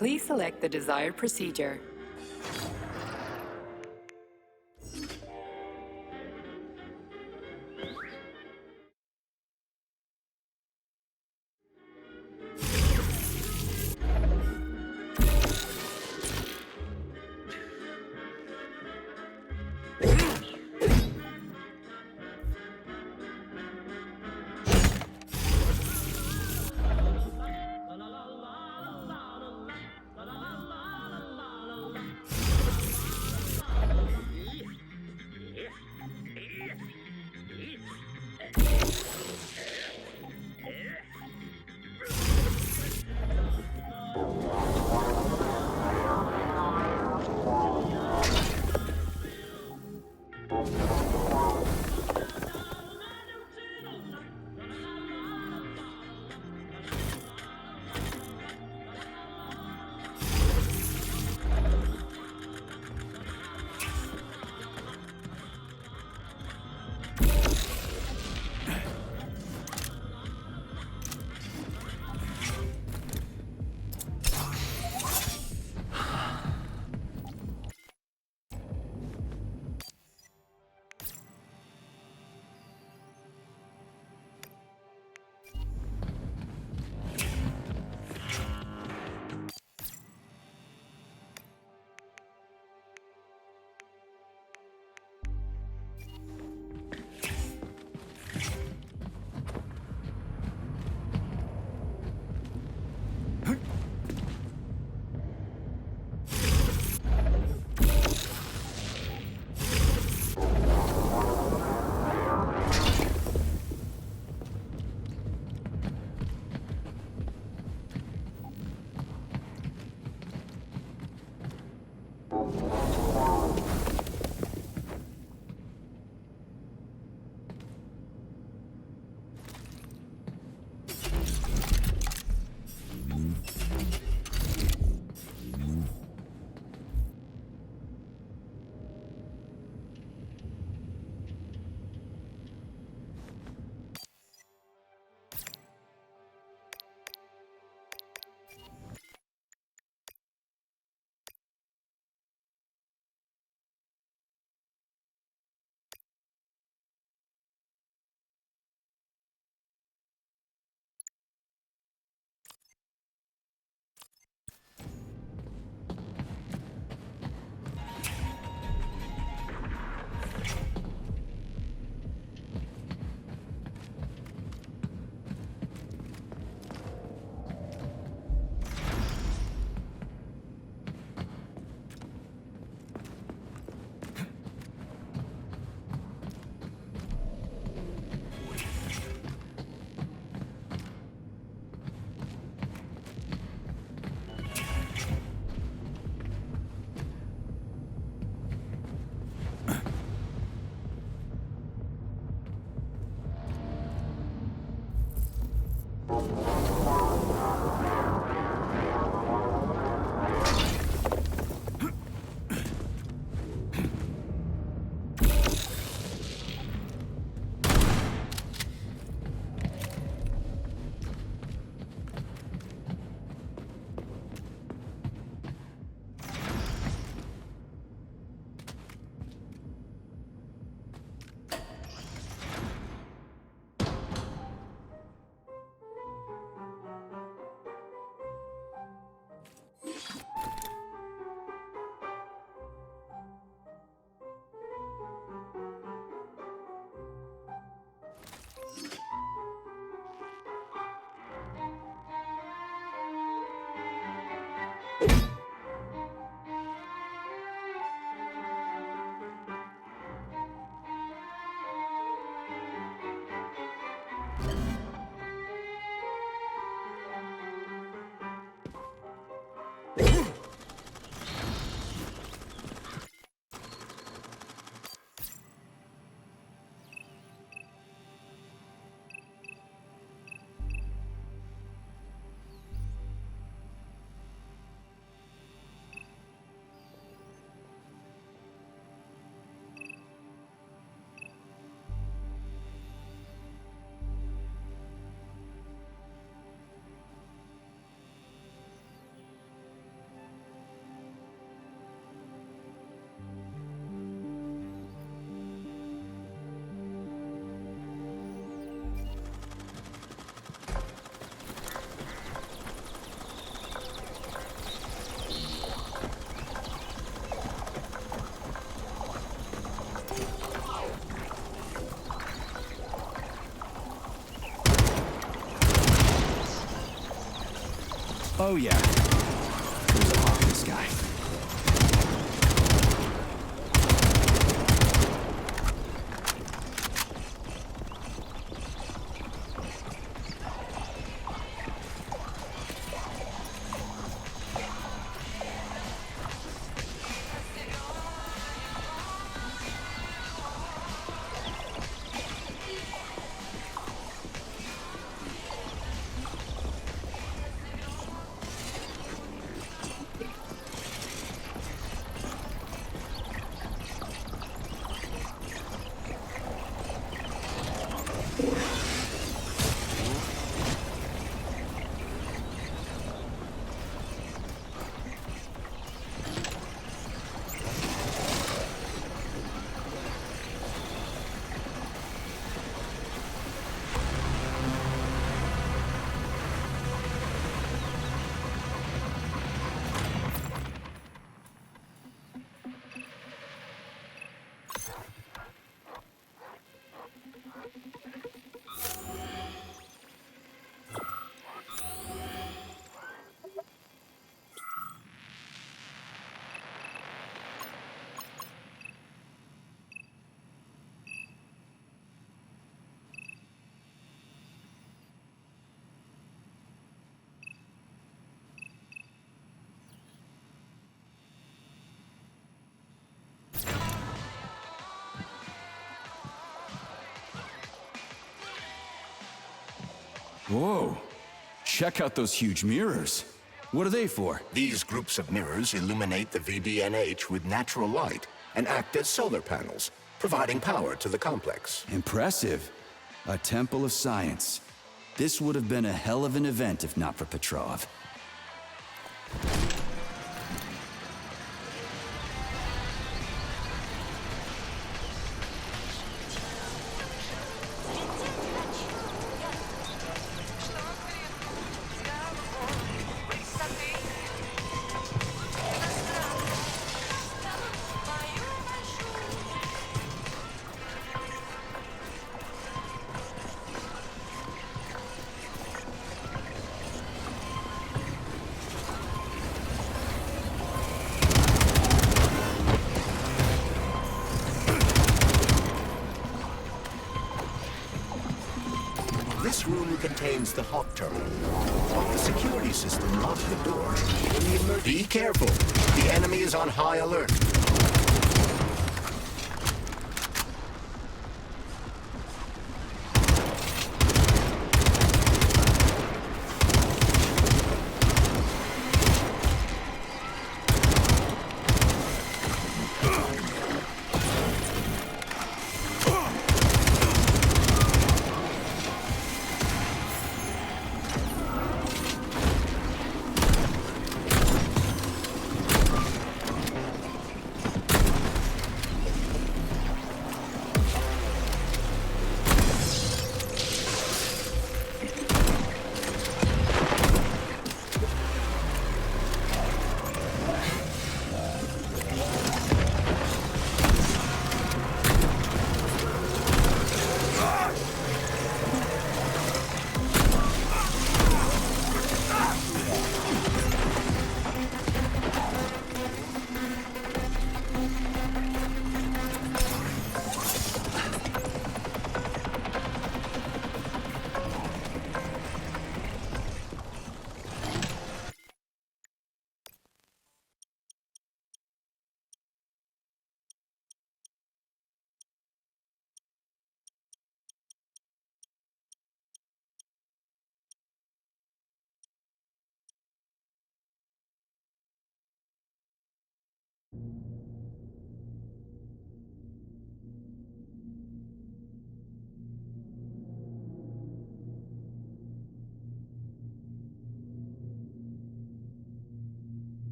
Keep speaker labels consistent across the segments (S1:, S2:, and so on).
S1: Please select the desired procedure.
S2: Oh yeah. There's a lot in this guy. Whoa. Check out those huge mirrors. What are they for?
S3: These groups of mirrors illuminate the VDNH with natural light and act as solar panels, providing power to the complex.
S2: Impressive. A temple of science. This would have been a hell of an event if not for Petrov.
S3: This room contains the hot terminal. The security system locked the door. Be careful. The enemy is on high alert.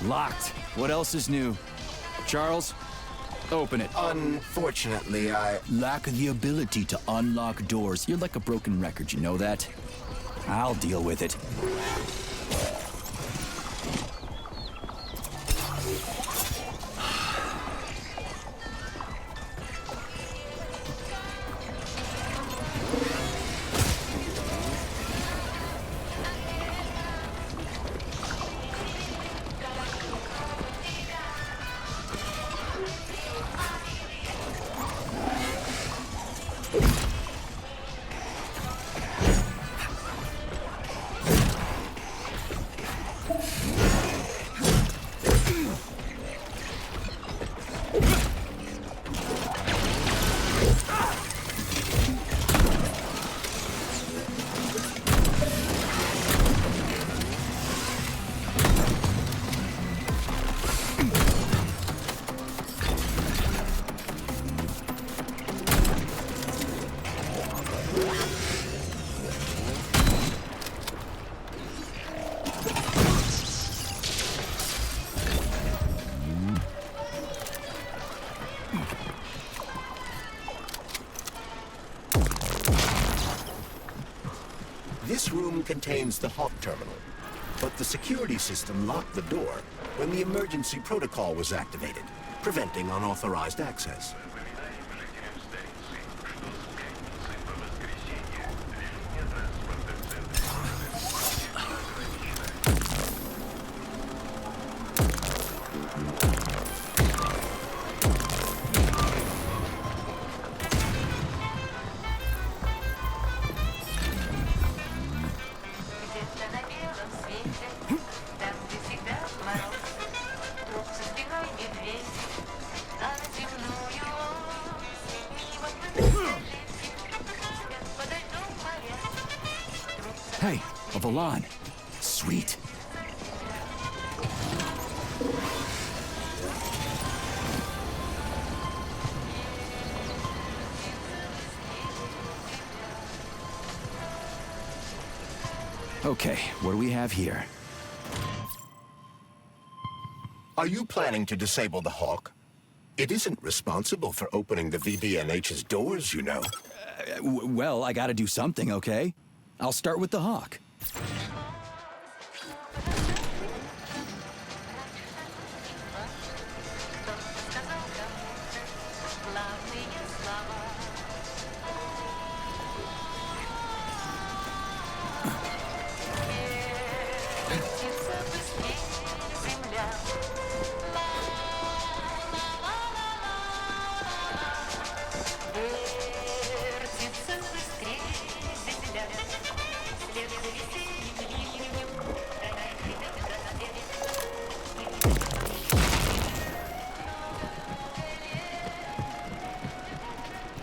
S2: Locked. What else is new? Charles, open it.
S3: Unfortunately, I...
S2: Lack the ability to unlock doors. You're like a broken record, you know that? I'll deal with it.
S3: This room contains the Hawk terminal, but the security system locked the door when the emergency protocol was activated, preventing unauthorized access.
S2: Hey, a Volan. Sweet. Okay, what do we have here?
S3: Are you planning to disable the Hawk? It isn't responsible for opening the VDNH's doors, you know.
S2: Well, I gotta do something, okay? I'll start with the Hawk.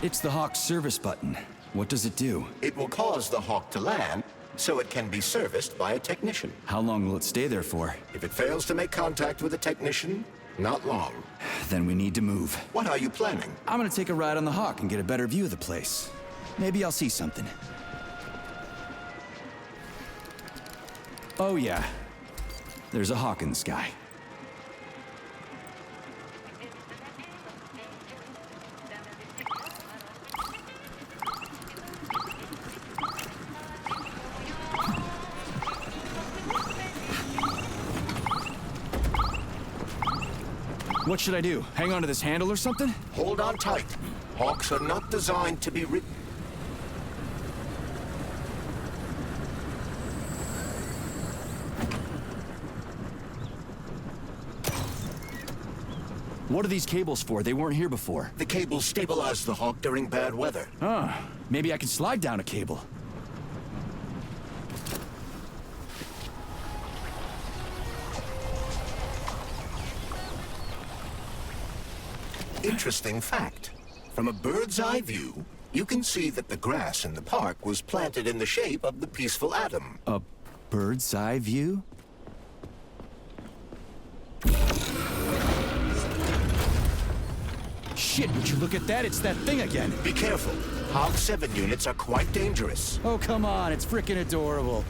S2: It's the Hawk's service button. What does it do?
S3: It will cause the Hawk to land, so it can be serviced by a technician.
S2: How long will it stay there for?
S3: If it fails to make contact with a technician, not long.
S2: Then we need to move.
S3: What are you planning?
S2: I'm gonna take a ride on the Hawk and get a better view of the place. Maybe I'll see something. Oh yeah. There's a Hawk in the sky. What should I do? Hang on to this handle or something?
S3: Hold on tight. Hawks are not designed to be ridden.
S2: What are these cables for? They weren't here before.
S3: The cables stabilize the Hawk during bad weather.
S2: Maybe I can slide down a cable.
S3: Interesting fact. From a bird's eye view, you can see that the grass in the park was planted in the shape of the peaceful atom.
S2: A bird's eye view? Shit, would you look at that? It's that thing again.
S3: Be careful. Hawk 7 units are quite dangerous.
S2: Oh, come on. It's frickin' adorable.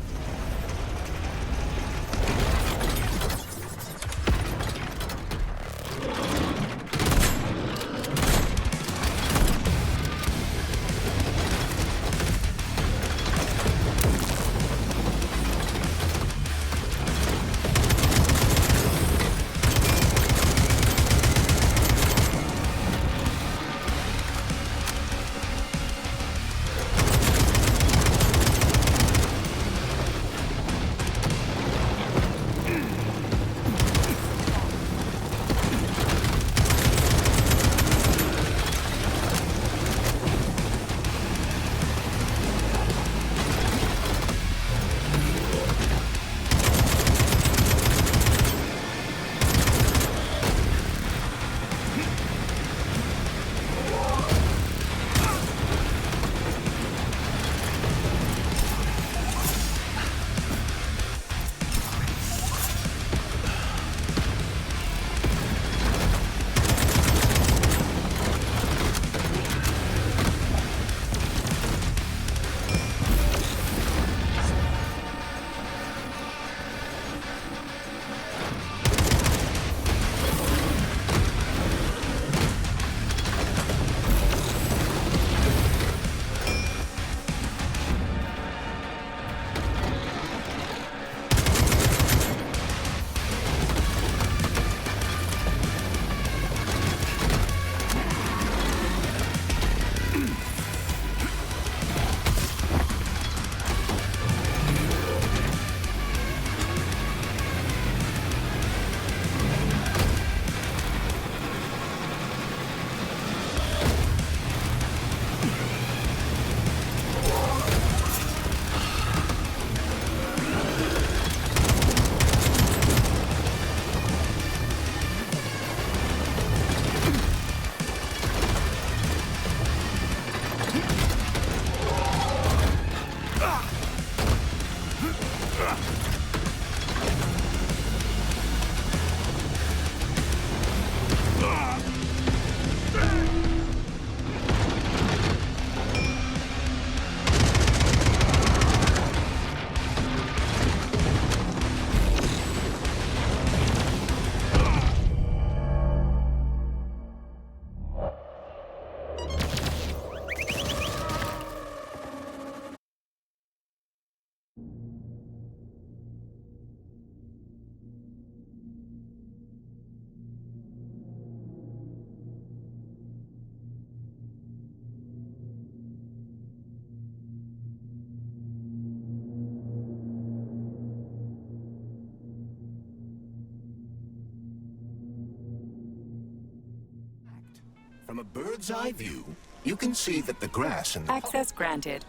S3: bird's eye view, you can see that the grass in the
S1: Access granted.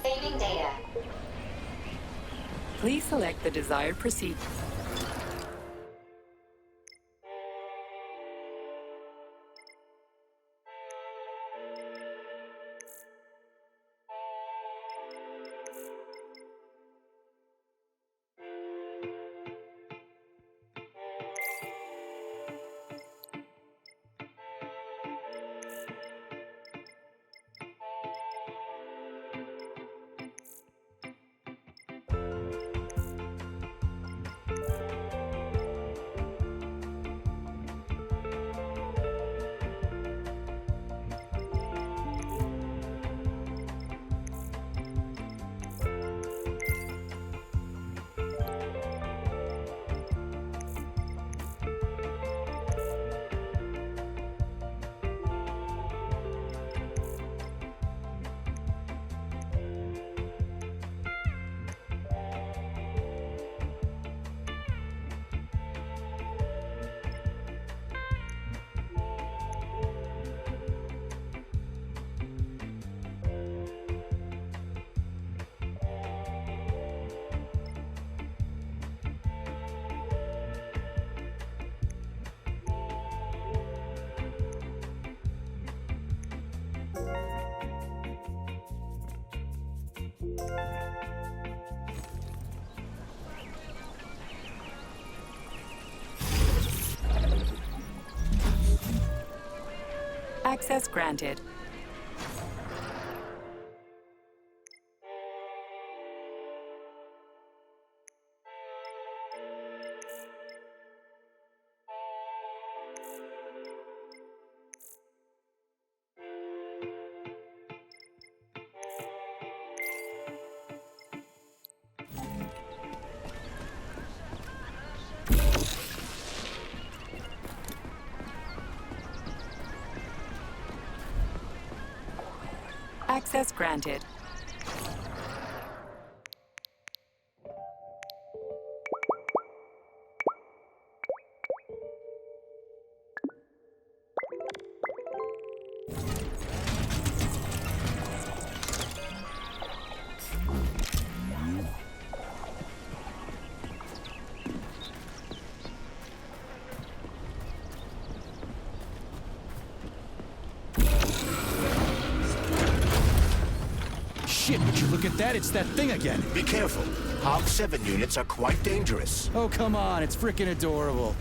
S4: Saving data.
S1: Please select the desired procedure. Access granted. Access granted.
S2: Shit, would you look at that? It's that thing again.
S3: Be careful. Hog 7 units are quite dangerous.
S2: Oh, come on. It's freaking adorable.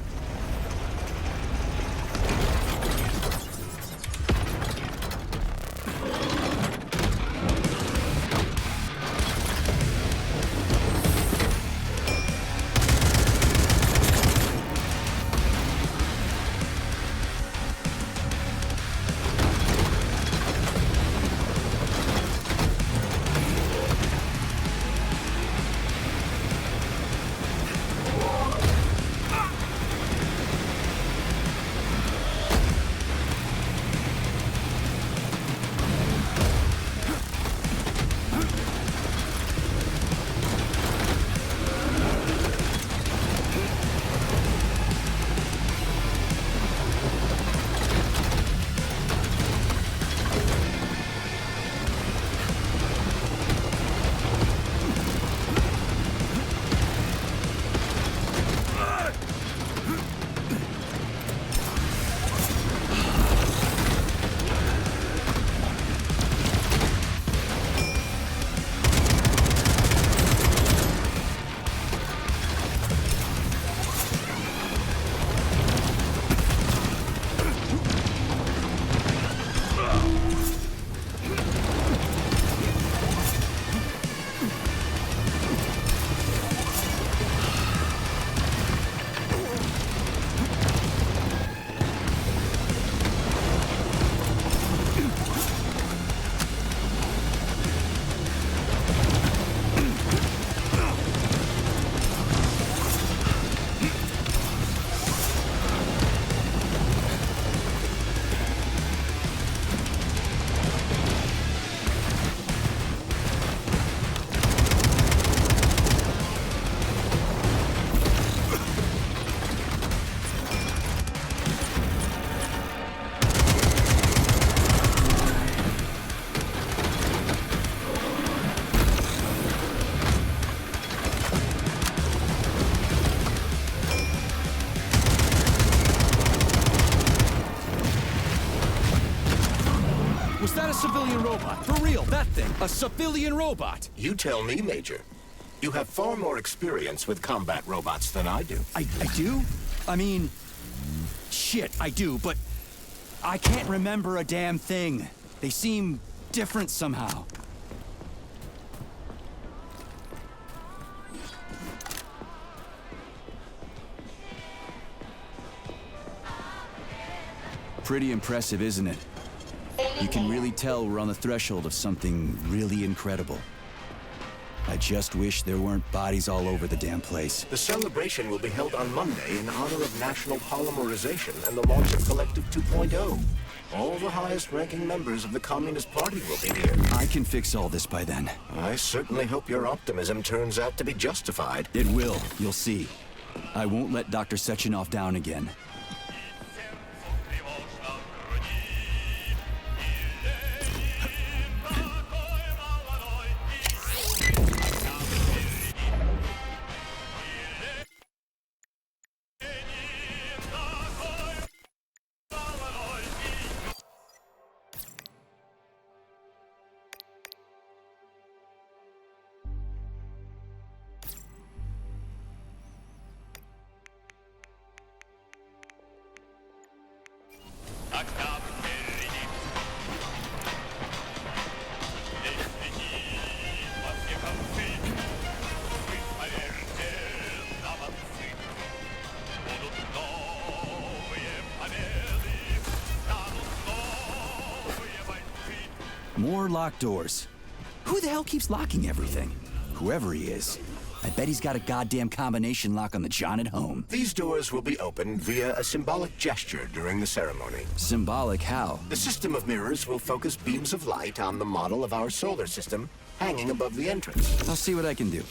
S2: that a civilian robot? For real, that thing. A civilian robot.
S3: You tell me, Major. You have far more experience with combat robots than I do.
S2: I do? I mean... Shit, I do, but... I can't remember a damn thing. They seem different somehow. Pretty impressive, isn't it? You can really tell we're on the threshold of something really incredible. I just wish there weren't bodies all over the damn place.
S3: The celebration will be held on Monday in honor of National Polymerization and the launch of Collective 2.0. All the highest-ranking members of the Communist Party will be here.
S2: I can fix all this by then.
S3: I certainly hope your optimism turns out to be justified.
S2: It will, you'll see. I won't let Dr. Sechenov down again. More locked doors. Who the hell keeps locking everything? Whoever he is. I bet he's got a goddamn combination lock on the John at home.
S3: These doors will be opened via a symbolic gesture during the ceremony.
S2: Symbolic how?
S3: The system of mirrors will focus beams of light on the model of our solar system hanging above the entrance.
S2: I'll see what I can do.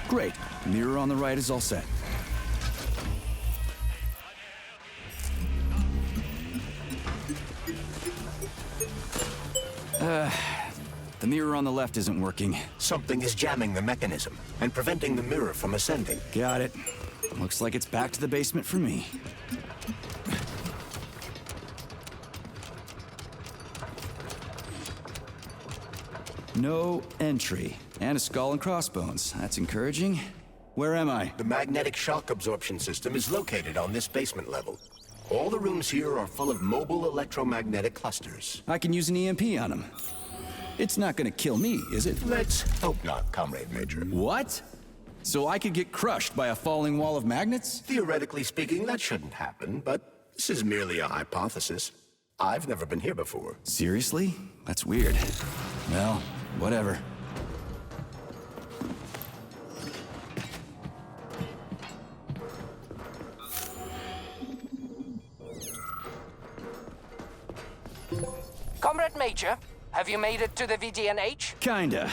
S2: Great. Mirror on the right is all set. The mirror on the left isn't working.
S3: Something is jamming the mechanism and preventing the mirror from ascending.
S2: Got it. Looks like it's back to the basement for me. No entry. And a skull and crossbones. That's encouraging. Where am I?
S3: The magnetic shock absorption system is located on this basement level. All the rooms here are full of mobile electromagnetic clusters.
S2: I can use an EMP on them. It's not gonna kill me, is it?
S3: Let's hope not, Comrade Major.
S2: What? So I could get crushed by a falling wall of magnets?
S3: Theoretically speaking, that shouldn't happen, but this is merely a hypothesis. I've never been here before.
S2: Seriously? That's weird. Well, whatever.
S4: Comrade Major, have you made it to the VDNH?
S2: Kinda.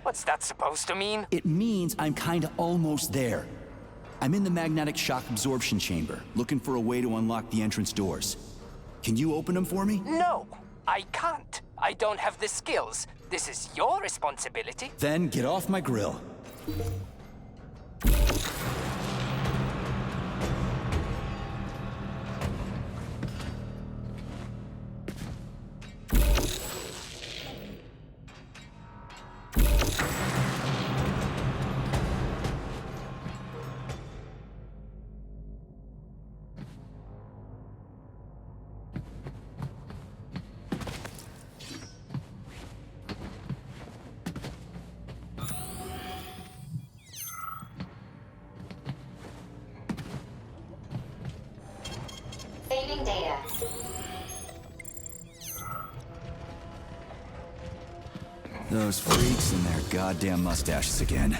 S4: What's that supposed to mean?
S2: It means I'm kinda almost there. I'm in the magnetic shock absorption chamber, looking for a way to unlock the entrance doors. Can you open them for me?
S4: No, I can't. I don't have the skills. This is your responsibility.
S2: Then get off my grill.
S5: Receiving data.
S2: Those freaks and their goddamn mustaches again.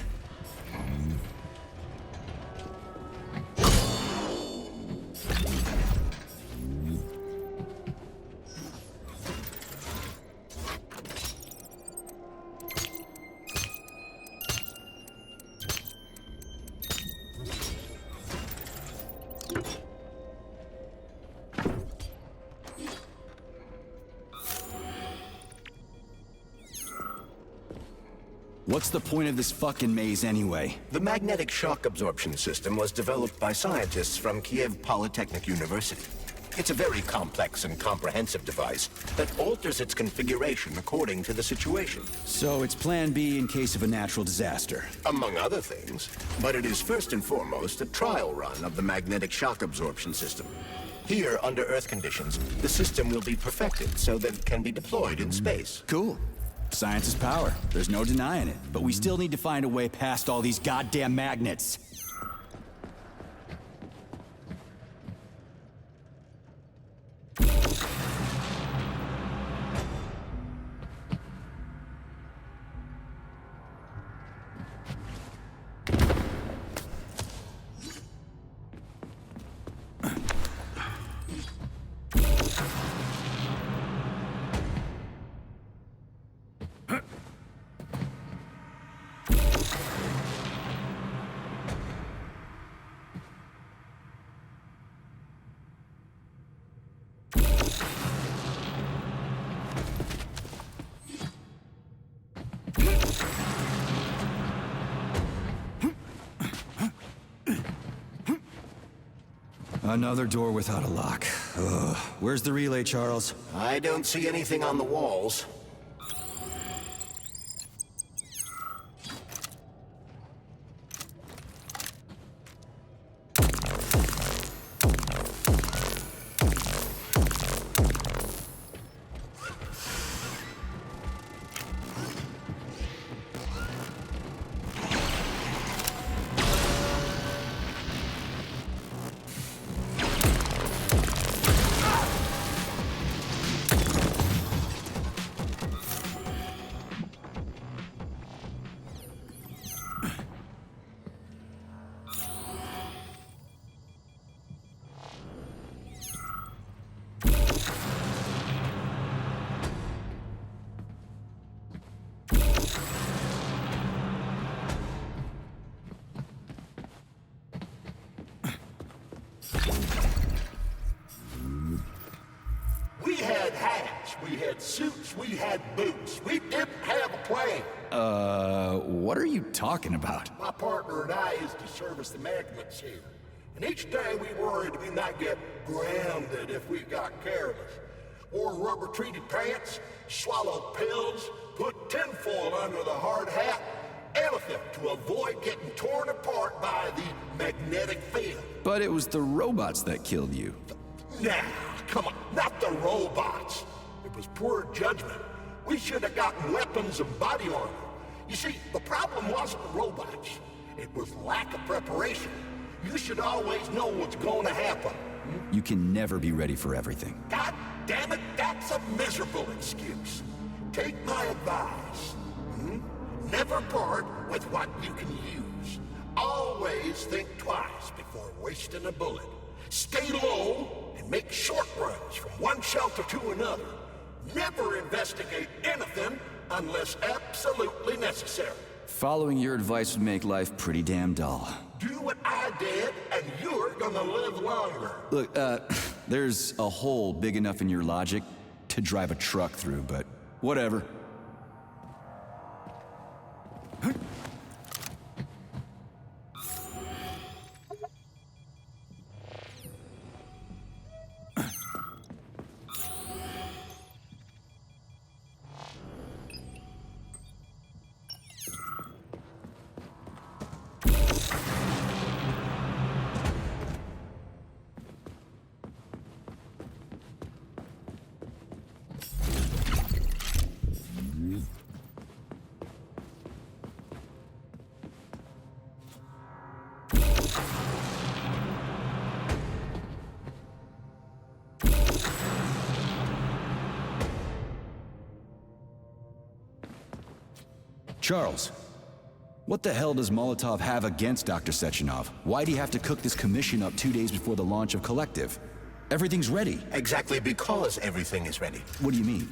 S2: What's the point of this fucking maze anyway?
S3: The magnetic shock absorption system was developed by scientists from Kiev Polytechnic University. It's a very complex and comprehensive device that alters its configuration according to the situation.
S2: So it's plan B in case of a natural disaster.
S3: Among other things, but it is first and foremost a trial run of the magnetic shock absorption system. Here, under Earth conditions, the system will be perfected so that it can be deployed in space.
S2: Cool. Science is power. There's no denying it. But we still need to find a way past all these goddamn magnets. Another door without a lock. Ugh. Where's the relay, Charles?
S3: I don't see anything on the walls.
S6: We had hats, we had suits, we had boots. We didn't have a plane.
S2: What are you talking about?
S6: My partner and I is to service the magnets here. And each day we worried we might get grounded if we got careless. Wore rubber-treated pants, swallowed pills, put tinfoil under the hard hat, anything to avoid getting torn apart by the magnetic field.
S2: But it was the robots that killed you.
S6: Nah, come on, not the robots. It was poor judgment. We should have gotten weapons and body armor. You see, the problem wasn't the robots. It was lack of preparation. You should always know what's going to happen.
S2: You can never be ready for everything.
S6: God damn it, that's a miserable excuse. Take my advice. Never part with what you can use. Always think twice before wasting a bullet. Stay low and make short runs from one shelter to another. Never investigate anything unless absolutely necessary.
S2: Following your advice would make life pretty damn dull.
S6: Do what I did, and you're gonna live longer.
S2: Look, there's a hole big enough in your logic to drive a truck through, but whatever. Charles, what the hell does Molotov have against Dr. Sechenov? Why'd he have to cook this commission up 2 days before the launch of Collective? Everything's ready.
S3: Exactly because everything is ready.
S2: What do you mean?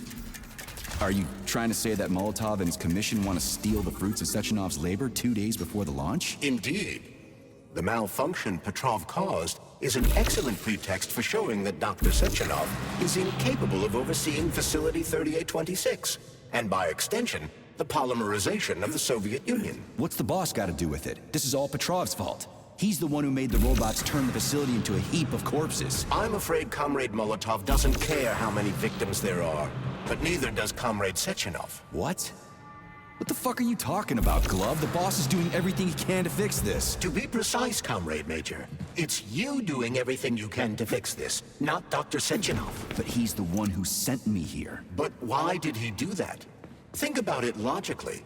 S2: Are you trying to say that Molotov and his commission want to steal the fruits of Sechenov's labor 2 days before the launch?
S3: Indeed. The malfunction Petrov caused is an excellent pretext for showing that Dr. Sechenov is incapable of overseeing Facility 3826, and by extension, the polymerization of the Soviet Union.
S2: What's the boss got to do with it? This is all Petrov's fault. He's the one who made the robots turn the facility into a heap of corpses.
S3: I'm afraid Comrade Molotov doesn't care how many victims there are, but neither does Comrade Sechenov.
S2: What? What the fuck are you talking about, Glove? The boss is doing everything he can to fix this.
S3: To be precise, Comrade Major, it's you doing everything you can to fix this, not Dr. Sechenov.
S2: But he's the one who sent me here.
S3: But why did he do that? Think about it logically.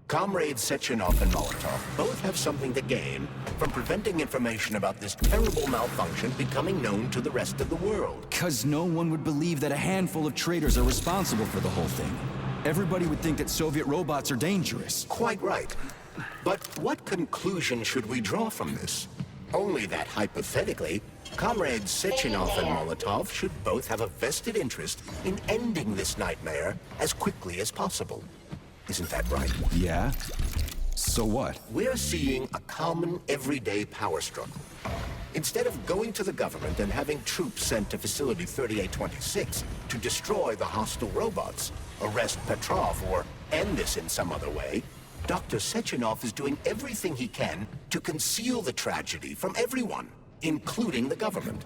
S3: Comrades Sechenov and Molotov both have something to gain from preventing information about this terrible malfunction becoming known to the rest of the world.
S2: 'Cause no one would believe that a handful of traitors are responsible for the whole thing. Everybody would think that Soviet robots are dangerous.
S3: Quite right. But what conclusion should we draw from this? Only that hypothetically, Comrades Sechenov and Molotov should both have a vested interest in ending this nightmare as quickly as possible. Isn't that right?
S2: Yeah? So what?
S3: We're seeing a common everyday power struggle. Instead of going to the government and having troops sent to Facility 3826 to destroy the hostile robots, arrest Petrov, or end this in some other way, Dr. Sechenov is doing everything he can to conceal the tragedy from everyone, including the government.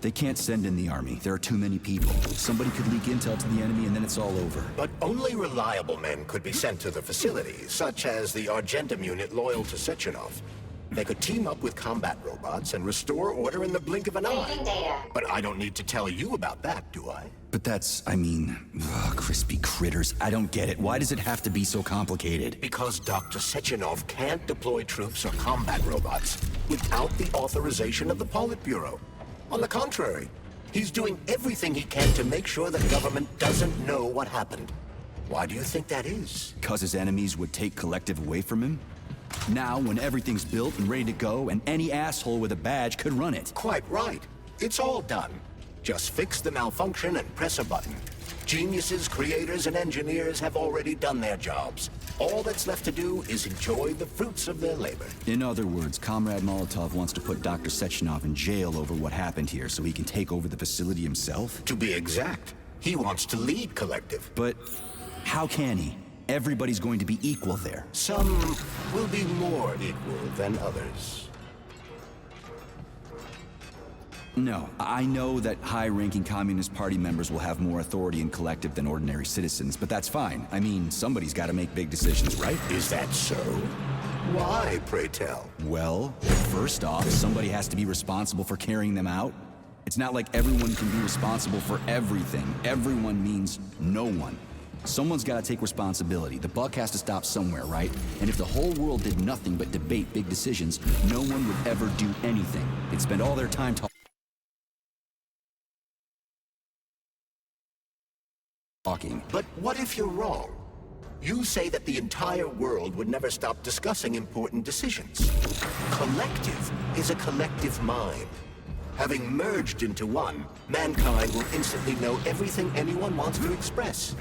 S2: They can't send in the army. There are too many people. Somebody could leak intel to the enemy and then it's all over.
S3: But only reliable men could be sent to the facility, such as the Argentum unit loyal to Sechenov. They could team up with combat robots and restore order in the blink of an eye. But I don't need to tell you about that, do I?
S2: But that's, I mean, crispy critters. I don't get it. Why does it have to be so complicated?
S3: Because Dr. Sechenov can't deploy troops or combat robots without the authorization of the Politburo. On the contrary, he's doing everything he can to make sure the government doesn't know what happened. Why do you think that is?
S2: 'Cause his enemies would take Collective away from him? Now, when everything's built and ready to go, and any asshole with a badge could run it.
S3: Quite right. It's all done. Just fix the malfunction and press a button. Geniuses, creators, and engineers have already done their jobs. All that's left to do is enjoy the fruits of their labor.
S2: In other words, Comrade Molotov wants to put Dr. Sechenov in jail over what happened here so he can take over the facility himself?
S3: To be exact, he wants to lead Collective.
S2: But how can he? Everybody's going to be equal there.
S3: Some will be more equal than others.
S2: No, I know that high-ranking Communist Party members will have more authority in Collective than ordinary citizens, but that's fine. I mean, somebody's got to make big decisions, right?
S3: Is that so? Why, pray tell?
S2: Well, first off, somebody has to be responsible for carrying them out. It's not like everyone can be responsible for everything. Everyone means no one. Someone's got to take responsibility. The buck has to stop somewhere, right? And if the whole world did nothing but debate big decisions, no one would ever do anything. They'd spend all their time talking talking.
S3: But what if you're wrong? You say that the entire world would never stop discussing important decisions. Collective is a collective mind. Having merged into one, mankind will instantly know everything anyone wants to express.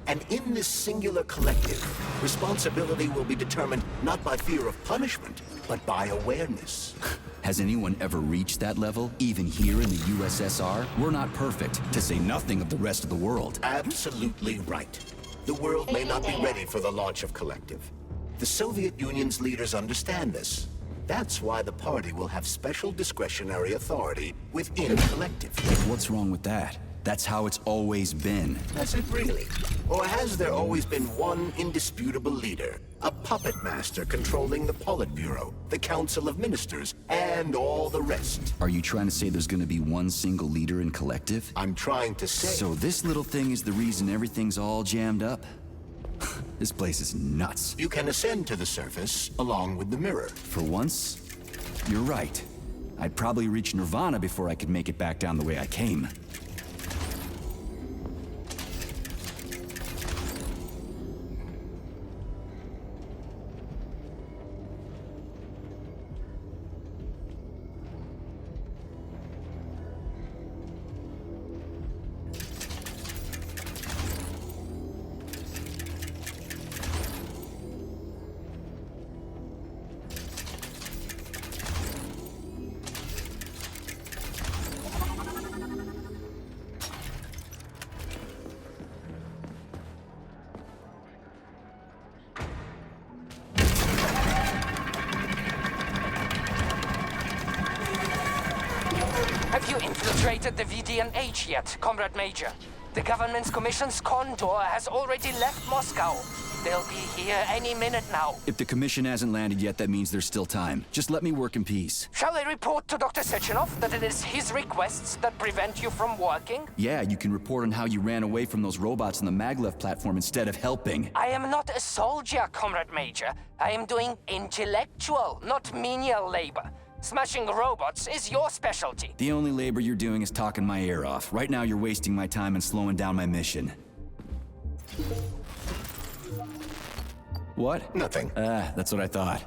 S3: And in this singular collective, responsibility will be determined not by fear of punishment, but by awareness.
S2: Has anyone ever reached that level, even here in the USSR? We're not perfect, to say nothing of the rest of the world.
S3: Absolutely right. The world may not be ready for the launch of Collective. The Soviet Union's leaders understand this. That's why the party will have special discretionary authority within Collective.
S2: What's wrong with that? That's how it's always been.
S3: Has it really? Or has there always been one indisputable leader? A puppet master controlling the Politburo, the Council of Ministers, and all the rest?
S2: Are you trying to say there's gonna be one single leader in Collective?
S3: I'm trying to say...
S2: So this little thing is the reason everything's all jammed up? This place is nuts.
S3: You can ascend to the surface along with the mirror.
S2: For once, you're right. I'd probably reach Nirvana before I could make it back down the way I came.
S4: Have you infiltrated the VDNH yet, Comrade Major? The government's commission's Condor has already left Moscow. They'll be here any minute now.
S2: If the commission hasn't landed yet, that means there's still time. Just let me work in peace.
S4: Shall I report to Dr. Sechenov that it is his requests that prevent you from working?
S2: Yeah, you can report on how you ran away from those robots on the maglev platform instead of helping.
S4: I am not a soldier, Comrade Major. I am doing intellectual, not menial labor. Smashing robots is your specialty.
S2: The only labor you're doing is talking my ear off. Right now, you're wasting my time and slowing down my mission. What?
S3: Nothing.
S2: That's what I thought.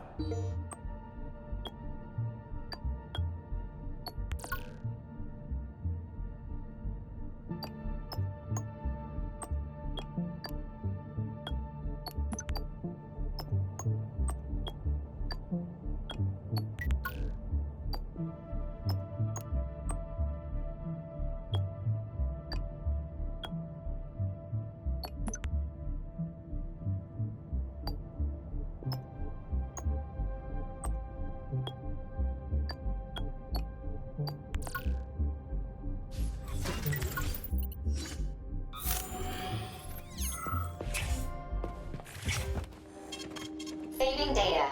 S5: Saving data.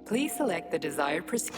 S1: Please select the desired procedure.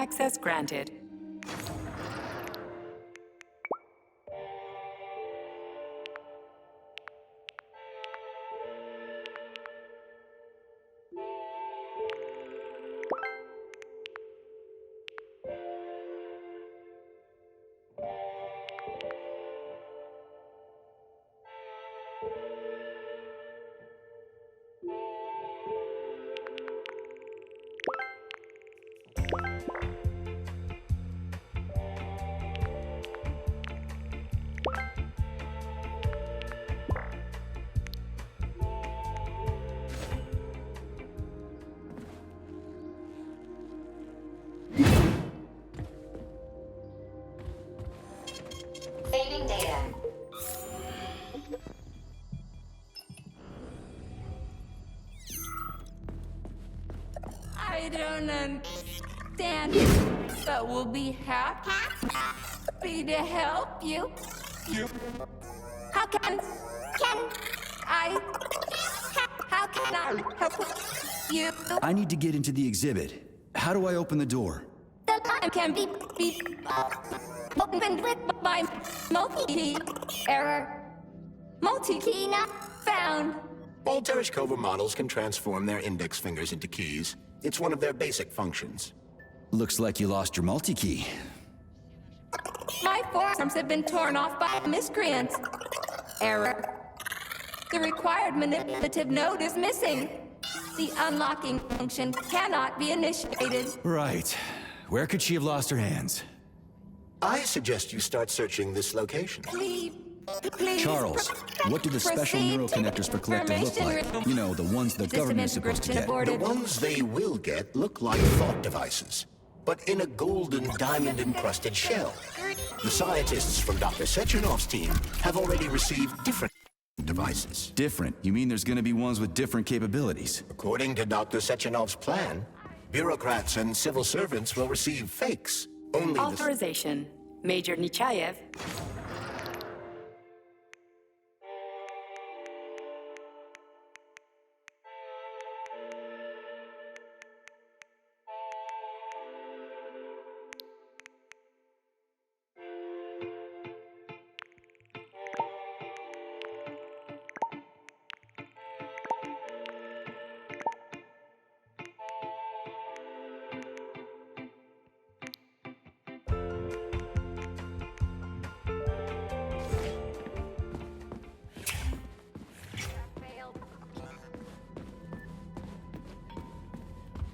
S1: Access granted.
S5: Saving data.
S7: I don't understand, but we'll be happy to help you. How can I help you?
S2: I need to get into the exhibit. How do I open the door?
S7: The line can be opened with my multi-key error. Multi-key not found.
S3: All Tereshkova models can transform their index fingers into keys. It's one of their basic functions.
S2: Looks like you lost your multi-key.
S7: My forearms have been torn off by miscreants. Error. The required manipulative node is missing. The unlocking function cannot be initiated.
S2: Right. Where could she have lost her hands?
S3: I suggest you start searching this location.
S7: Please.
S2: Charles, what do the special neuroconnectors for Collective look like? You know, the ones the government is supposed to get.
S3: The ones they will get look like thought devices, but in a golden diamond-encrusted shell. The scientists from Dr. Sechenov's team have already received different devices.
S2: Different? You mean there's gonna be ones with different capabilities?
S3: According to Dr. Sechenov's plan, bureaucrats and civil servants will receive fakes. Only
S1: Authorization. Major Nechayev.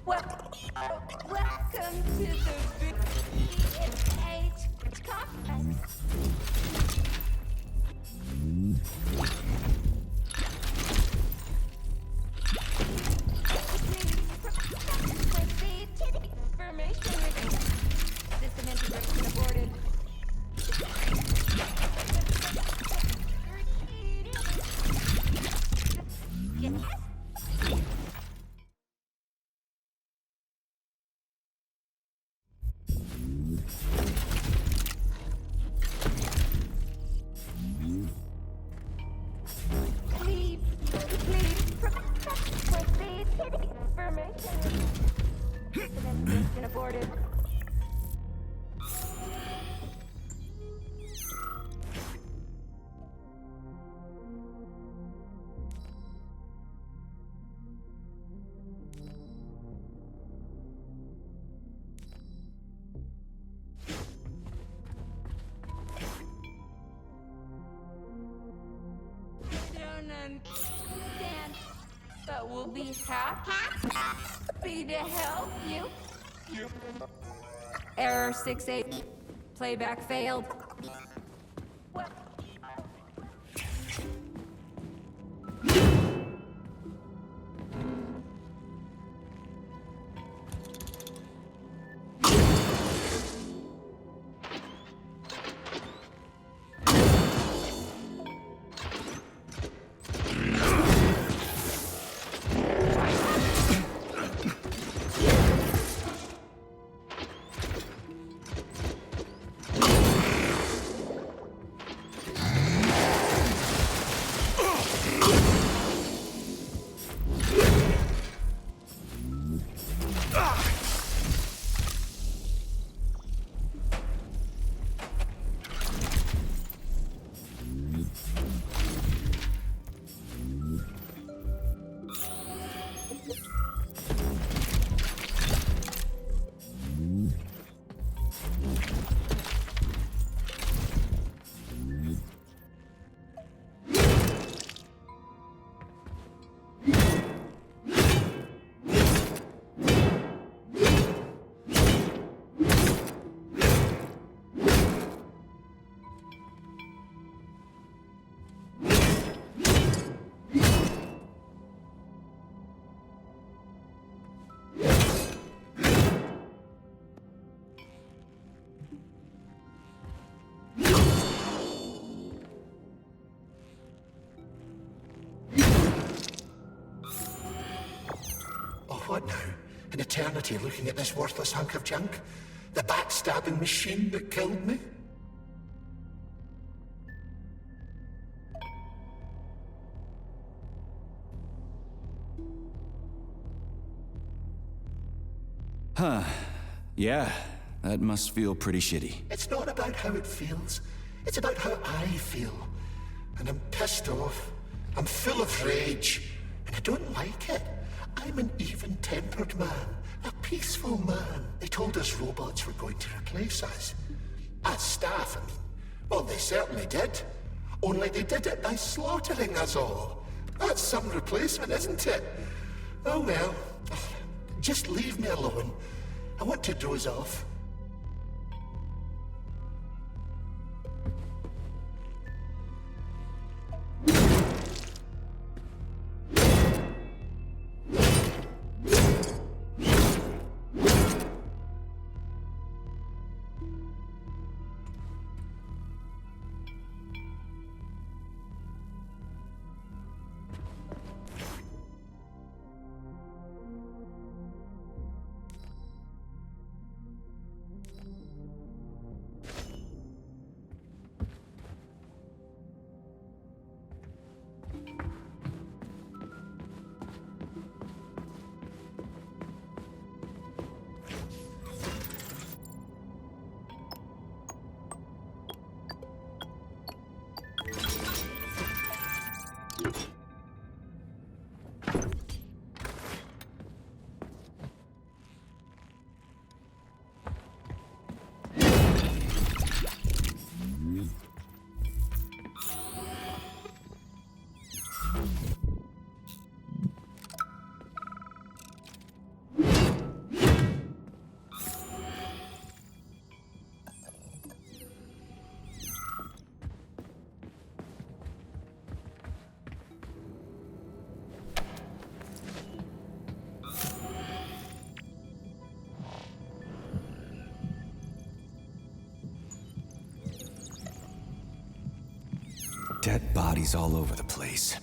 S7: Welcome to the Pt3 conference. System integration aborted. Aborted. Don't understand, but we'll be happy to help you. Error 68. Playback failed. What?
S6: What now? An eternity looking at this worthless hunk of junk? The backstabbing machine that killed me?
S2: Yeah, that must feel pretty shitty.
S6: It's not about how it feels. It's about how I feel. And I'm pissed off. I'm full of rage. And I don't like it. I'm an even-tempered man. A peaceful man. They told us robots were going to replace us. As staff, I mean. Well, they certainly did. Only they did it by slaughtering us all. That's some replacement, isn't it? Oh well. Just leave me alone. I want to doze off.
S2: Dead bodies all over the place.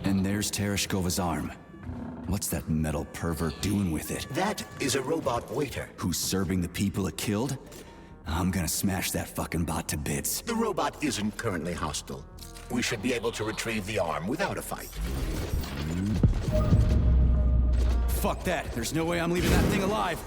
S2: And there's Tereshkova's arm. What's that metal pervert doing with it?
S3: That is a robot waiter.
S2: Who's serving the people it killed? I'm gonna smash that fucking bot to bits.
S3: The robot isn't currently hostile. We should be able to retrieve the arm without a fight.
S2: Fuck that. There's no way I'm leaving that thing alive.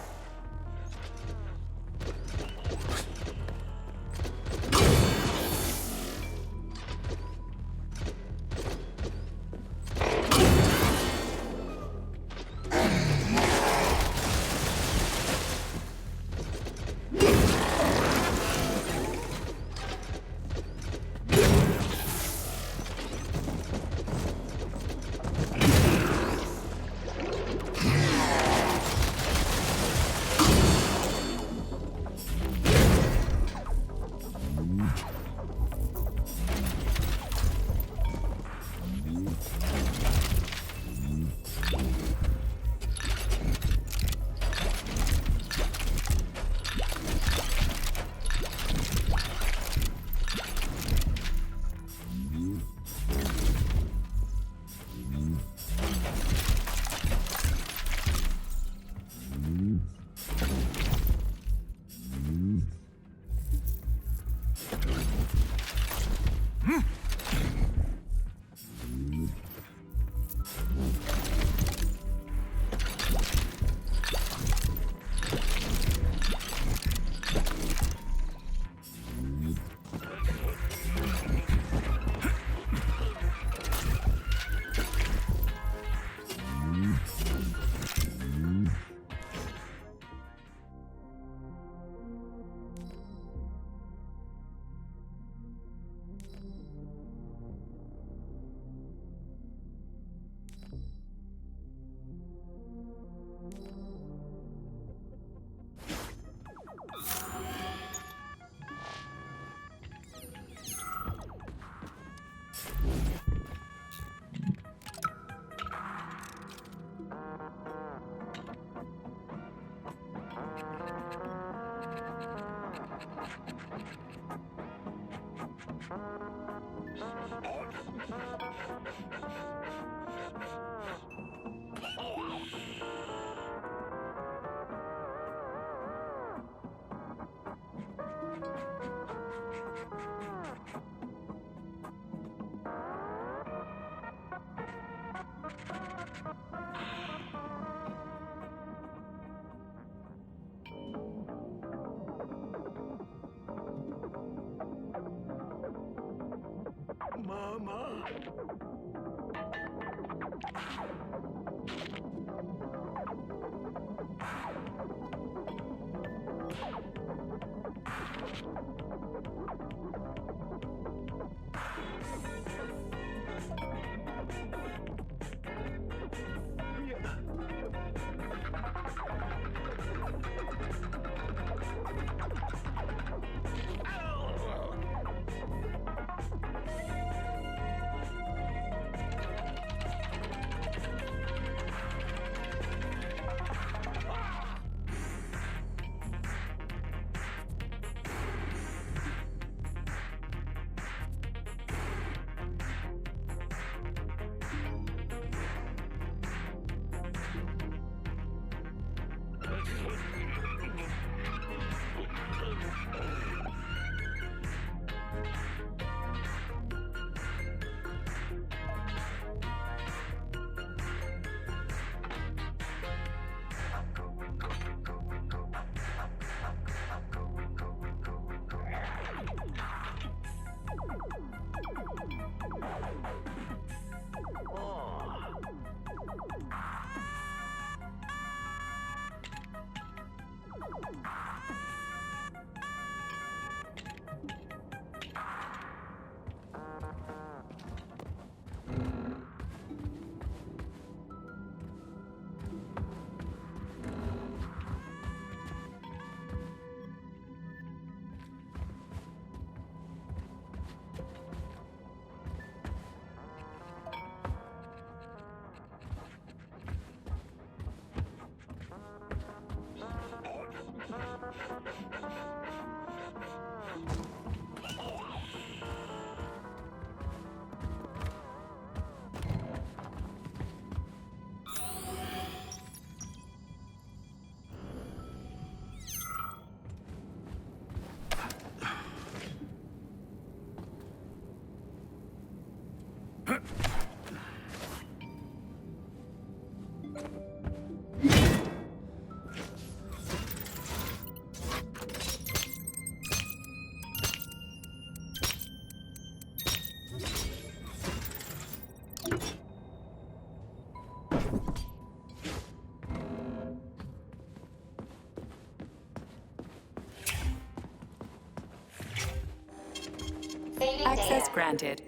S1: Access granted.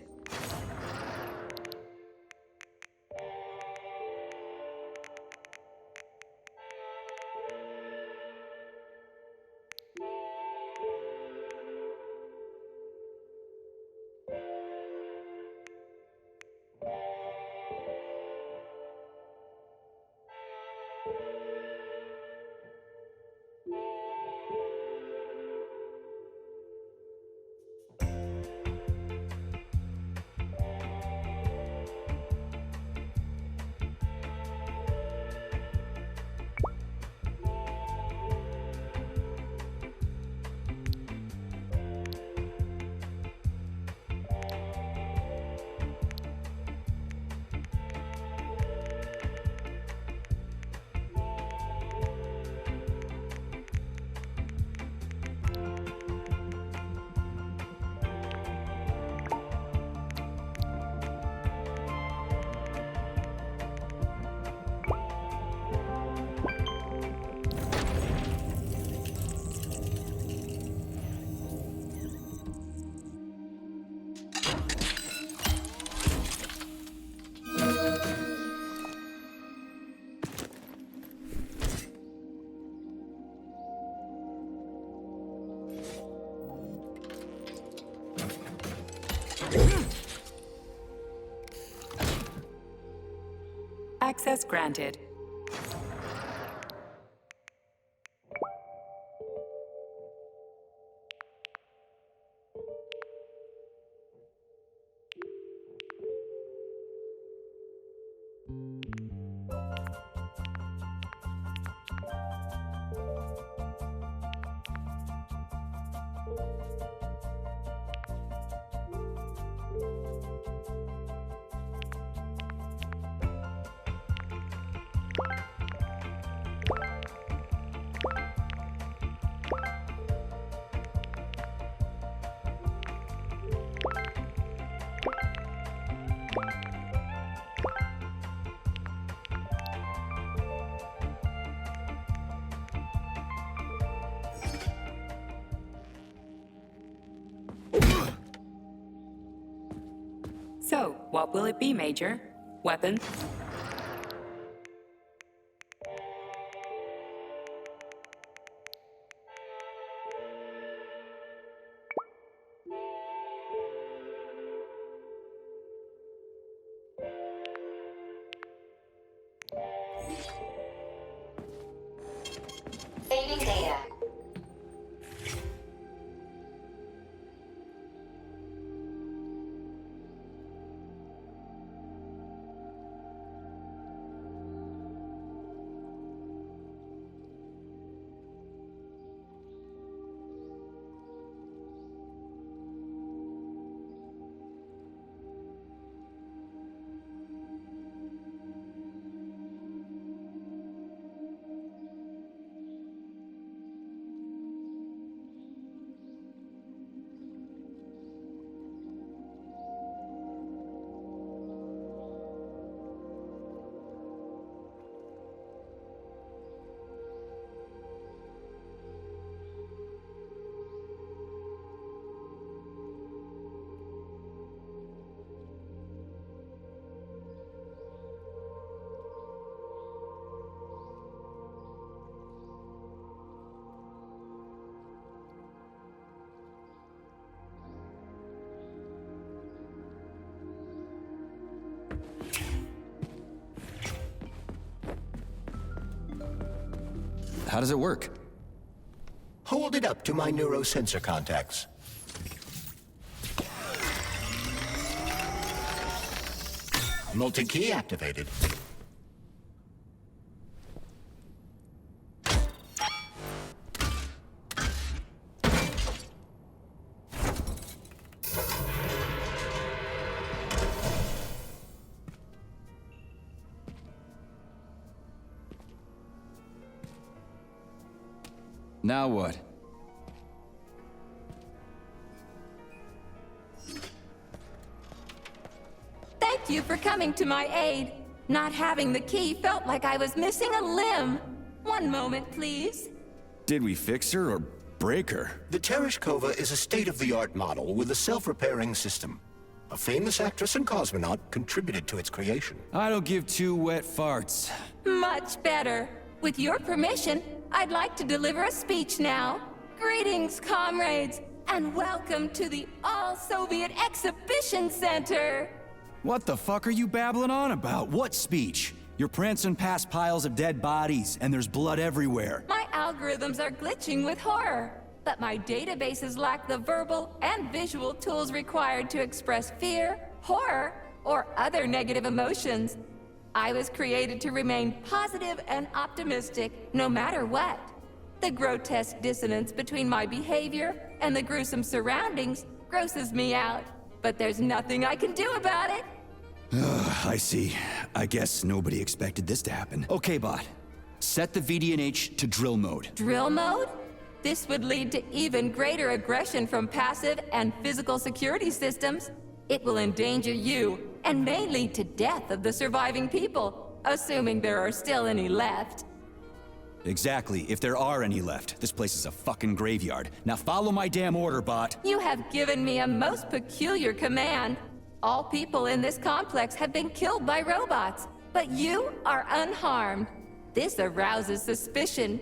S1: Access granted. What will it be, Major? Weapons?
S5: Saving data.
S2: How does it work?
S3: Hold it up to my neurosensor contacts. Multi-key activated.
S2: Now what?
S7: Thank you for coming to my aid. Not having the key felt like I was missing a limb. One moment, please.
S2: Did we fix her or break her?
S3: The Tereshkova is a state-of-the-art model with a self-repairing system. A famous actress and cosmonaut contributed to its creation.
S2: I don't give two wet farts.
S7: Much better. With your permission, I'd like to deliver a speech now. Greetings, comrades, and welcome to the All-Soviet Exhibition Center.
S2: What the fuck are you babbling on about? What speech? You're prancing past piles of dead bodies, and there's blood everywhere.
S7: My algorithms are glitching with horror, but my databases lack the verbal and visual tools required to express fear, horror, or other negative emotions. I was created to remain positive and optimistic, no matter what. The grotesque dissonance between my behavior and the gruesome surroundings grosses me out, but there's nothing I can do about it.
S2: I see. I guess nobody expected this to happen. Okay, bot. Set the VDNH to drill mode.
S7: Drill mode? This would lead to even greater aggression from passive and physical security systems. It will endanger you, and may lead to death of the surviving people, assuming there are still any left.
S2: Exactly, if there are any left. This place is a fucking graveyard. Now follow my damn order, bot.
S7: You have given me a most peculiar command. All people in this complex have been killed by robots, but you are unharmed. This arouses suspicion.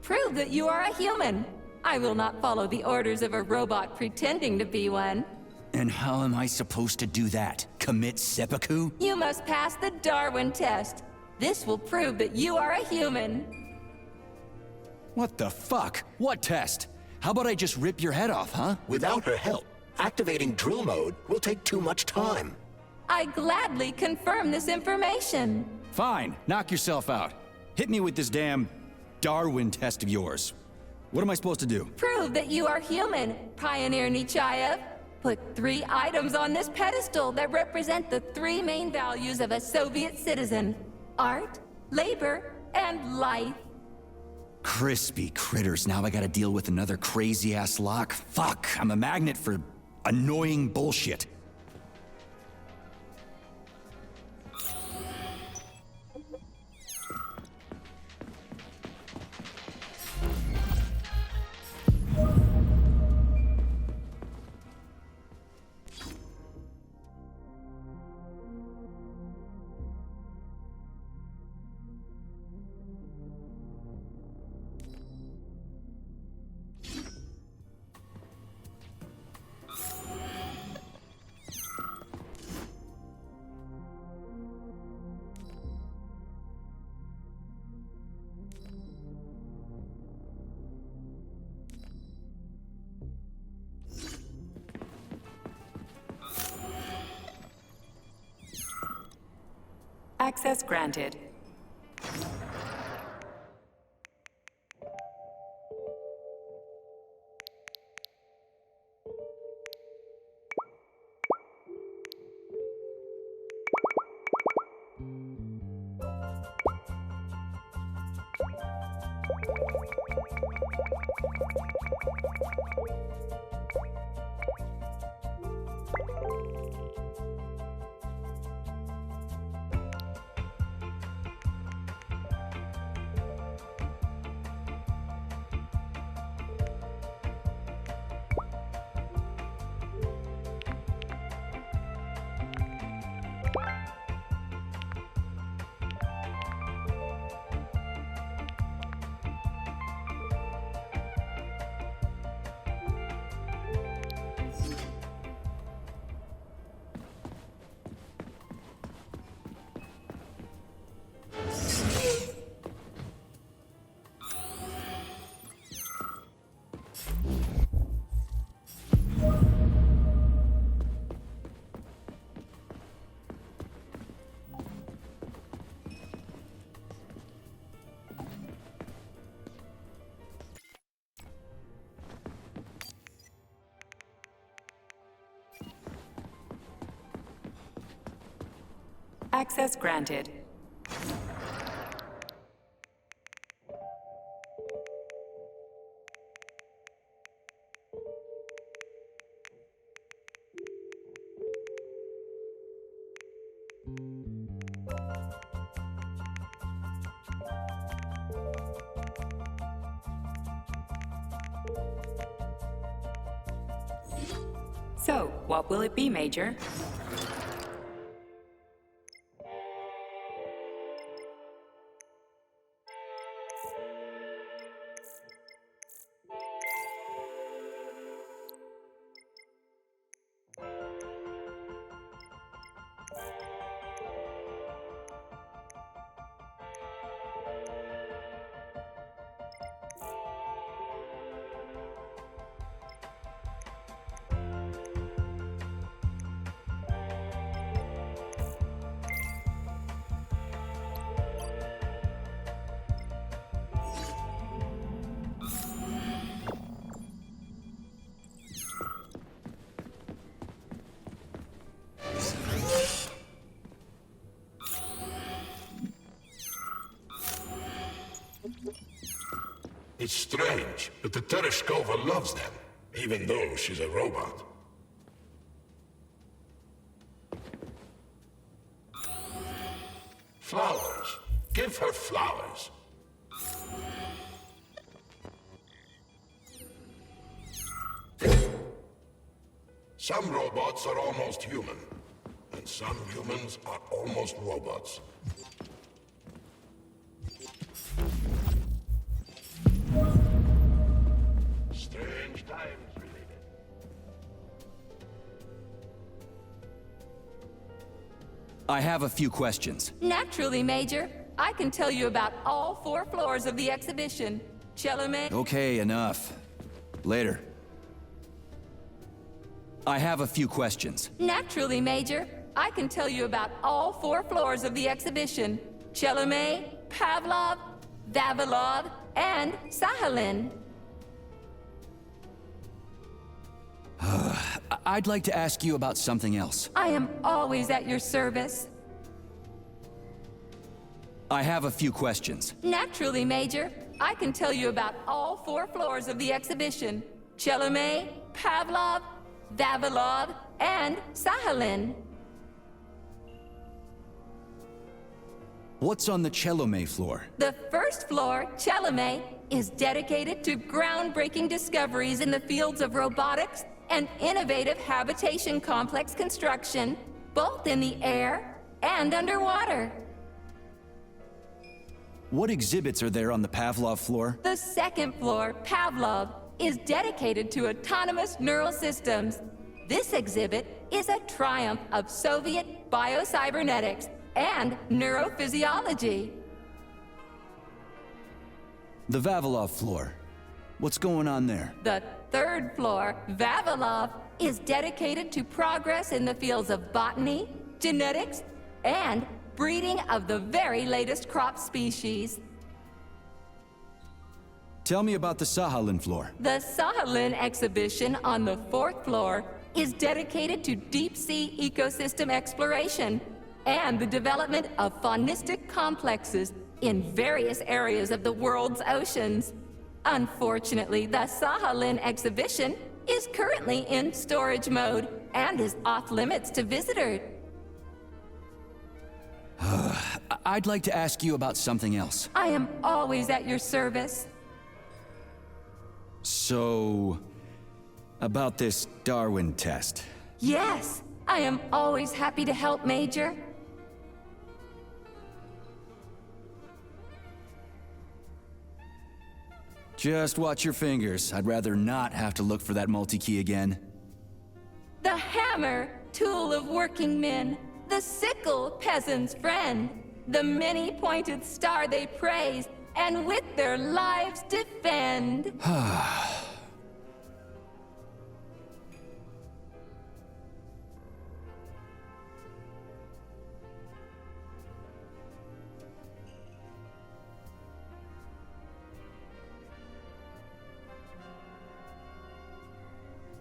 S7: Prove that you are a human. I will not follow the orders of a robot pretending to be one.
S2: And how am I supposed to do that? Commit seppuku?
S7: You must pass the Darwin test. This will prove that you are a human.
S2: What the fuck? What test? How about I just rip your head off, huh?
S3: Without her help, activating drill mode will take too much time.
S7: I gladly confirm this information.
S2: Fine, knock yourself out. Hit me with this damn Darwin test of yours. What am I supposed to do?
S7: Prove that you are human, Pioneer Nechayev. Put 3 items on this pedestal that represent the 3 main values of a Soviet citizen: art, labor, and life.
S2: Crispy critters, now I gotta deal with another crazy-ass lock? Fuck, I'm a magnet for annoying bullshit.
S1: Access granted. Access granted. So, what will it be, Major?
S6: It's strange, but the Tereshkova loves them, even though she's a robot. Flowers. Give her flowers. Some robots are almost human, and some humans are almost robots. Strange times we live in.
S2: I have a few questions.
S7: Naturally, Major. I can tell you about all 4 floors of the exhibition. Chalamet.
S2: Okay, enough. Later. I have a few questions.
S7: Naturally, Major. I can tell you about all 4 floors of the exhibition. Chalamet, Pavlov, Vavilov, and Sahalin.
S2: I'd like to ask you about something else.
S7: I am always at your service.
S2: I have a few questions.
S7: Naturally, Major. I can tell you about all 4 floors of the exhibition. Chalamet, Pavlov, Vavilov, and Sahalin.
S2: What's on the Chelomey floor?
S7: The first floor, Chalamet, is dedicated to groundbreaking discoveries in the fields of robotics and innovative habitation complex construction, both in the air and underwater.
S2: What exhibits are there on the Pavlov floor?
S7: The second floor, Pavlov, is dedicated to autonomous neural systems. This exhibit is a triumph of Soviet biocybernetics and neurophysiology.
S2: The Vavilov floor. What's going on there?
S7: The third floor, Vavilov, is dedicated to progress in the fields of botany, genetics, and breeding of the very latest crop species.
S2: Tell me about the Sahalin floor.
S7: The Sahalin exhibition on the 4th floor is dedicated to deep-sea ecosystem exploration and the development of faunistic complexes in various areas of the world's oceans. Unfortunately, the Sahalin exhibition is currently in storage mode and is off-limits to visitors.
S2: I'd like to ask you about something else.
S7: I am always at your service.
S2: So, about this Darwin test.
S7: Yes, I am always happy to help, Major.
S2: Just watch your fingers. I'd rather not have to look for that multi-key again.
S7: The hammer, tool of working men. The sickle, peasant's friend. The many-pointed star they praise, and with their lives defend.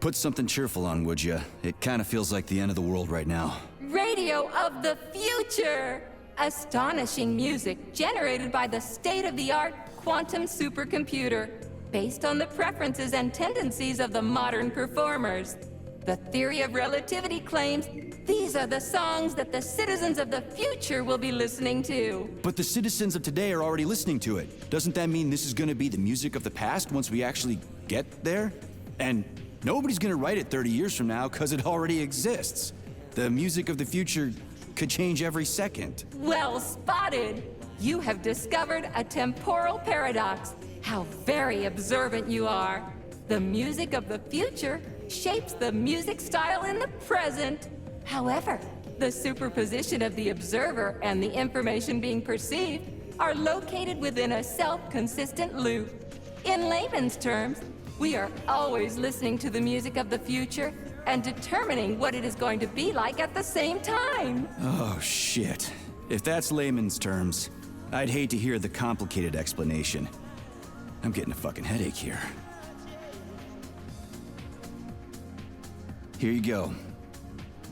S2: Put something cheerful on, would ya? It kind of feels like the end of the world right now.
S7: Radio of the future! Astonishing music generated by the state-of-the-art quantum supercomputer, based on the preferences and tendencies of the modern performers. The theory of relativity claims these are the songs that the citizens of the future will be listening to.
S2: But the citizens of today are already listening to it. Doesn't that mean this is gonna be the music of the past once we actually get there? And nobody's gonna write it 30 years from now, because it already exists. The music of the future could change every second.
S7: Well spotted! You have discovered a temporal paradox. How very observant you are. The music of the future shapes the music style in the present. However, the superposition of the observer and the information being perceived are located within a self-consistent loop. In layman's terms, we are always listening to the music of the future and determining what it is going to be like at the same time.
S2: Oh, shit. If that's layman's terms, I'd hate to hear the complicated explanation. I'm getting a fucking headache here. Here you go.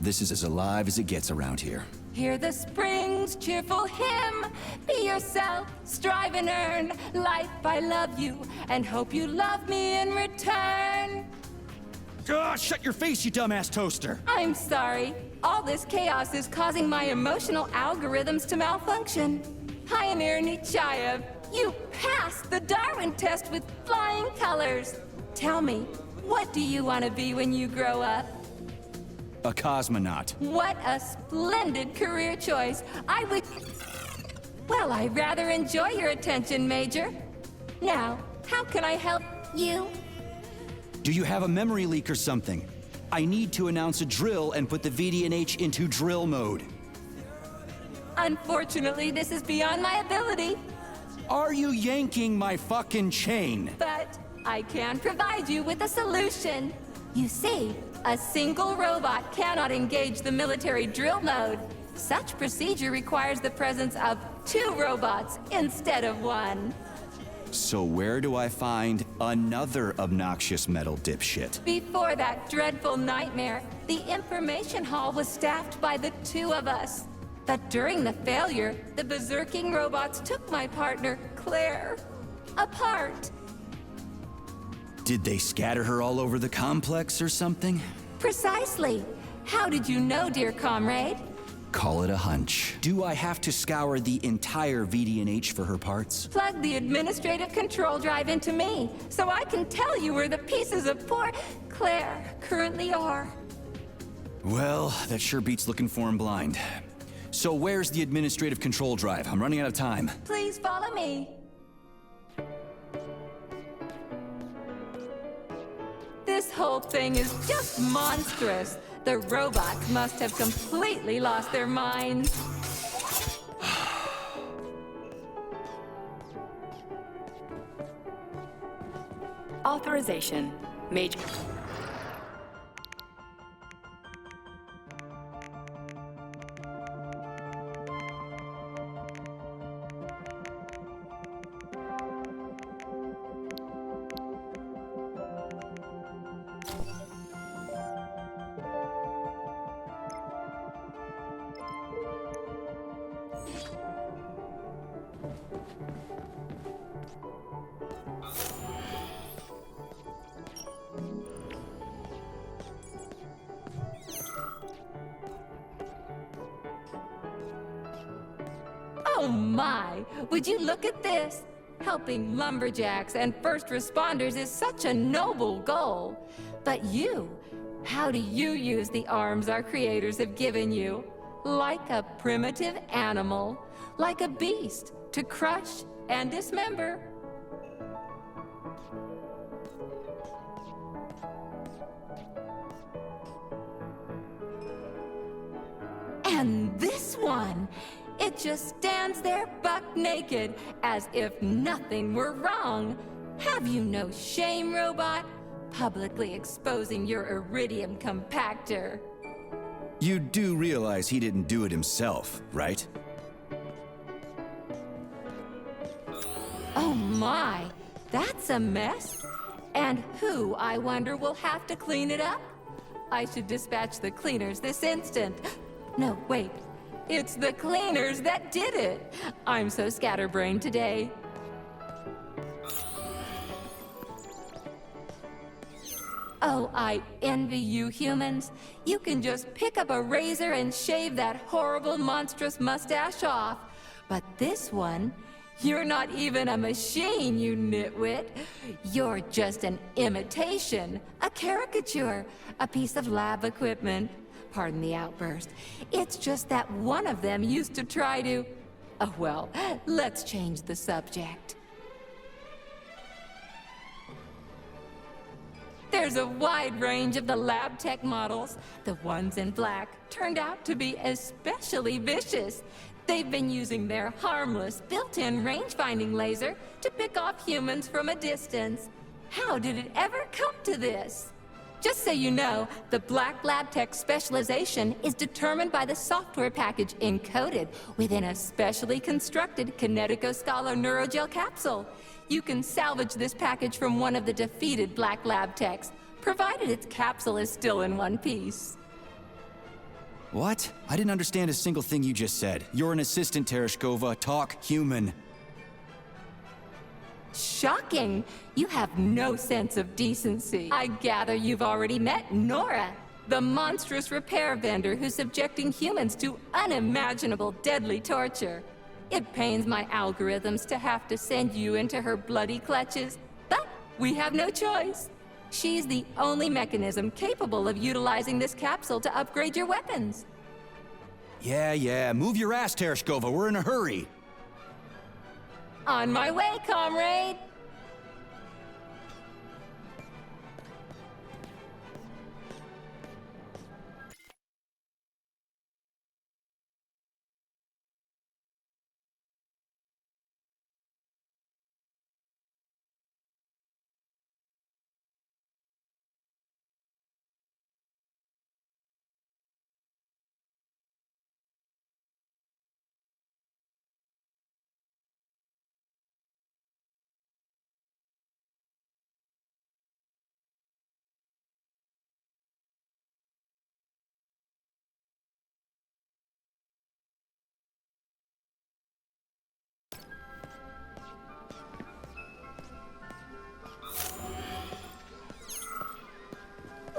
S2: This is as alive as it gets around here.
S7: Hear the spring's cheerful hymn. Be yourself, strive and earn. Life, I love you, and hope you love me in return.
S2: Ah, shut your face, you dumbass toaster!
S7: I'm sorry. All this chaos is causing my emotional algorithms to malfunction. Pioneer Nechayev, you passed the Darwin test with flying colors. Tell me, what do you want to be when you grow up?
S2: A cosmonaut.
S7: What a splendid career choice. Well, I rather enjoy your attention, Major. Now, how can I help you?
S2: Do you have a memory leak or something? I need to announce a drill and put the VD&H into drill mode.
S7: Unfortunately, this is beyond my ability,
S2: Are you yanking my fucking chain?
S7: but I can provide you with a solution. You see, a single robot cannot engage the military drill mode. Such procedure requires the presence of 2 robots instead of 1.
S2: So where do I find another obnoxious metal dipshit?
S7: Before that dreadful nightmare, the information hall was staffed by the 2 of us. But during the failure, the berserking robots took my partner, Claire, apart.
S2: Did they scatter her all over the complex or something?
S7: Precisely. How did you know, dear comrade?
S2: Call it a hunch. Do I have to scour the entire VD&H for her parts?
S7: Plug the administrative control drive into me, so I can tell you where the pieces of poor Claire currently are.
S2: Well, that sure beats looking for him blind. So where's the administrative control drive? I'm running out of time.
S7: Please follow me. This whole thing is just monstrous. The robots must have completely lost their minds.
S1: Authorization. Major.
S7: Oh my! Would you look at this? Helping lumberjacks and first responders is such a noble goal. But you, how do you use the arms our creators have given you? Like a primitive animal, like a beast, to crush and dismember. And this one, it just stands there buck naked, as if nothing were wrong. Have you no shame, robot? Publicly exposing your iridium compactor.
S2: You do realize he didn't do it himself, right?
S7: Oh my, that's a mess. And who, I wonder, will have to clean it up? I should dispatch the cleaners this instant. No, wait. It's the cleaners that did it. I'm so scatterbrained today. Oh, I envy you humans. You can just pick up a razor and shave that horrible, monstrous mustache off. But this one, you're not even a machine, you nitwit. You're just an imitation, a caricature, a piece of lab equipment. Pardon the outburst. It's just that one of them used to try to... Oh, well, let's change the subject. There's a wide range of the lab tech models. The ones in black turned out to be especially vicious. They've been using their harmless, built-in range-finding laser to pick off humans from a distance. How did it ever come to this? Just so you know, the Black Lab Tech specialization is determined by the software package encoded within a specially constructed Kinetico-Scala Neurogel capsule. You can salvage this package from one of the defeated Black Lab Techs, provided its capsule is still in one piece.
S2: What? I didn't understand a single thing you just said. You're an assistant, Tereshkova. Talk human.
S7: Shocking! You have no sense of decency. I gather you've already met Nora, the monstrous repair vendor who's subjecting humans to unimaginable deadly torture. It pains my algorithms to have to send you into her bloody clutches, but we have no choice. She's the only mechanism capable of utilizing this capsule to upgrade your weapons.
S2: Yeah, move your ass, Tereshkova. We're in a hurry.
S7: On my way, comrade!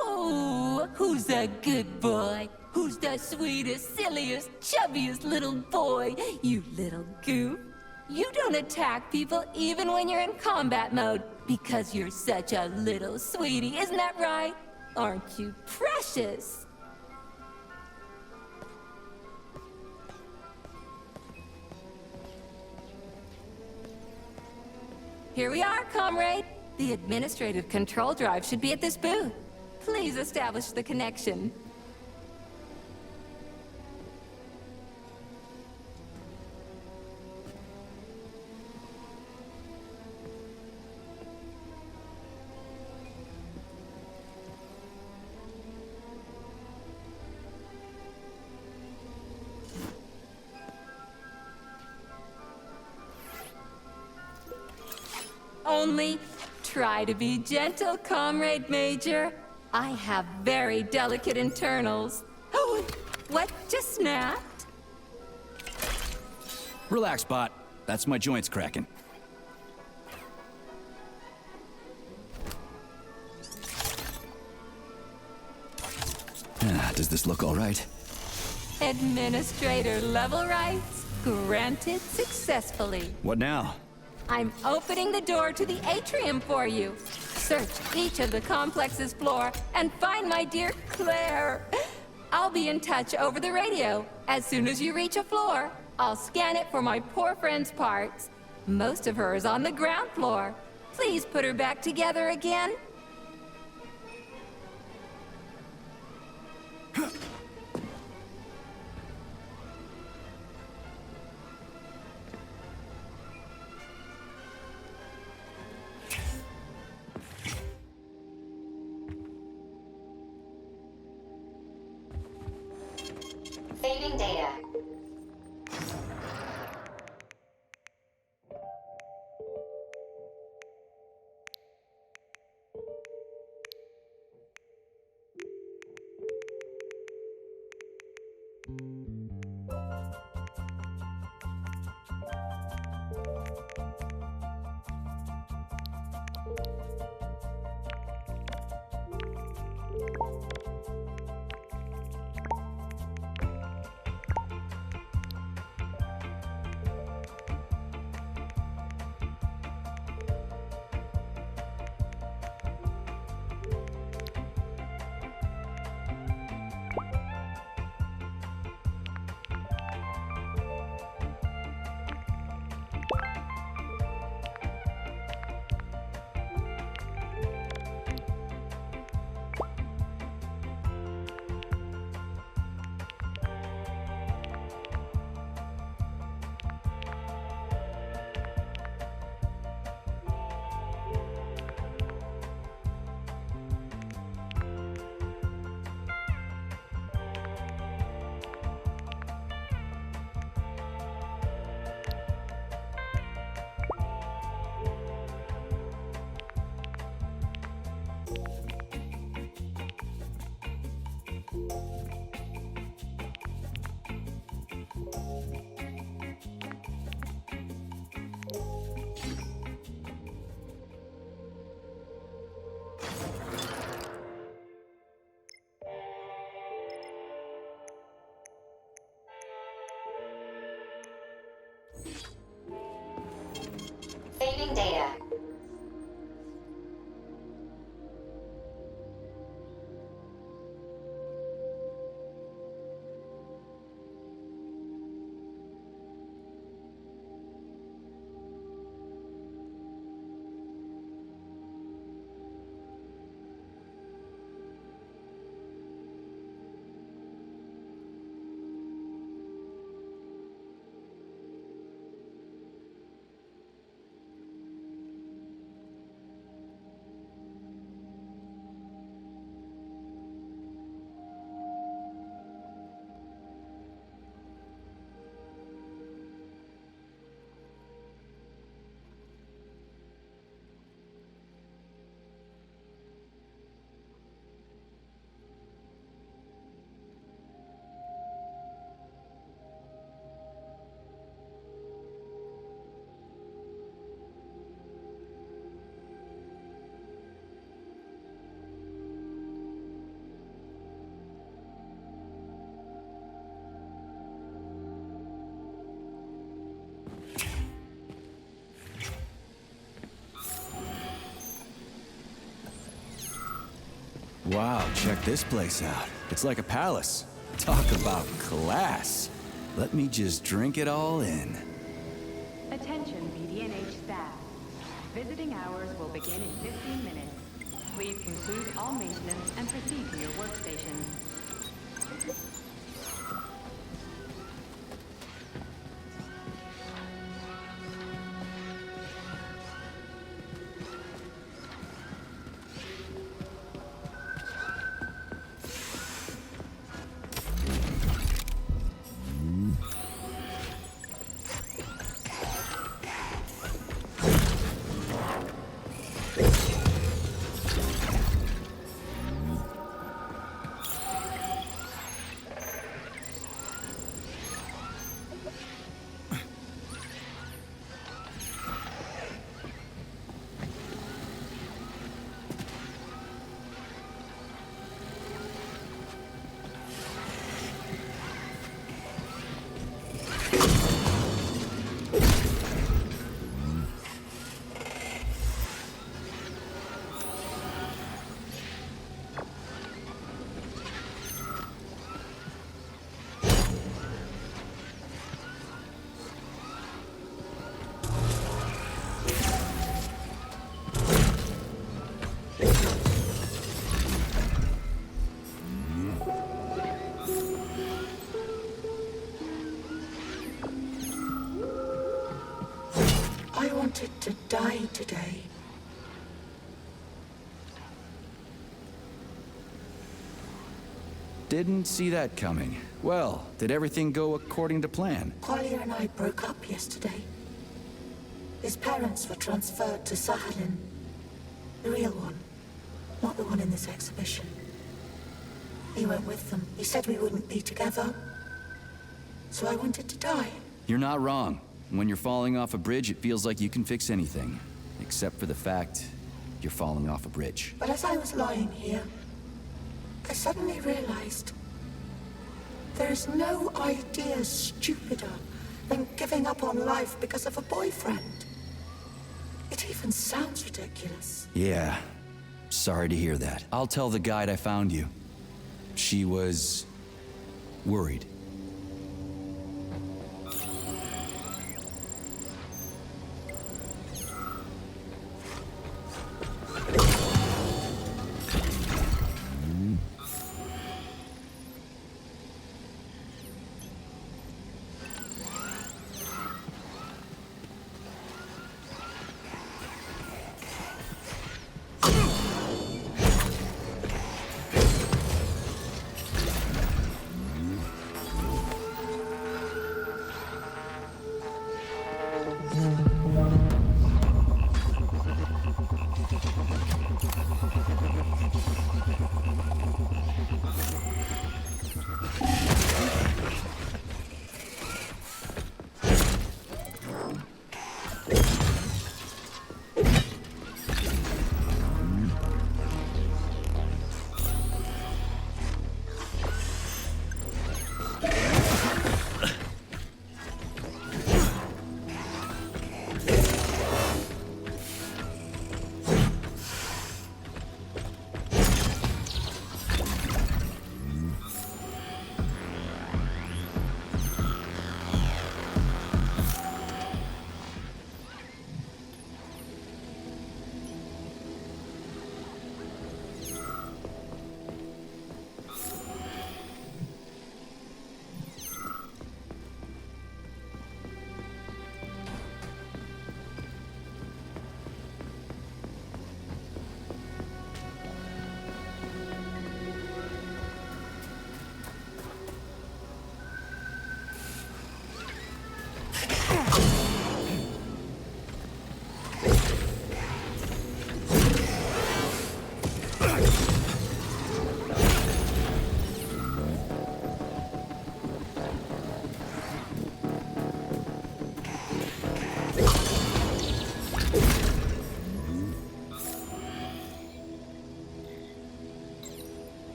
S7: Oh, who's a good boy? Who's the sweetest, silliest, chubbiest little boy? You little goof. You don't attack people even when you're in combat mode because you're such a little sweetie, isn't that right? Aren't you precious? Here we are, comrade. The administrative control drive should be at this booth. Please establish the connection. Only try to be gentle, Comrade Major. I have very delicate internals. Oh, what just snapped?
S2: Relax, bot. That's my joints cracking. Does this look all right?
S7: Administrator level rights? Granted successfully.
S2: What now?
S7: I'm opening the door to the atrium for you. Search each of the complex's floor and find my dear Claire. I'll be in touch over the radio. As soon as you reach a floor, I'll scan it for my poor friend's parts. Most of her is on the ground floor. Please put her back together again.
S5: Saving data. Saving data.
S2: Wow, check this place out. It's like a palace. Talk about class. Let me just drink it all in.
S8: Attention BDNH staff. Visiting hours will begin in 15 minutes. Please conclude all maintenance and proceed to your workstations.
S9: wanted to die today.
S2: Didn't see that coming. Well, did everything go according to plan?
S9: Collier and I broke up yesterday. His parents were transferred to Sakhalin. The real one, not the one in this exhibition. He went with them. He said we wouldn't be together. So I wanted to die.
S2: You're not wrong. When you're falling off a bridge, it feels like you can fix anything. Except for the fact you're falling off a bridge.
S9: But as I was lying here, I suddenly realized there is no idea stupider than giving up on life because of a boyfriend. It even sounds ridiculous.
S2: Yeah. Sorry to hear that. I'll tell the guide I found you. She was worried.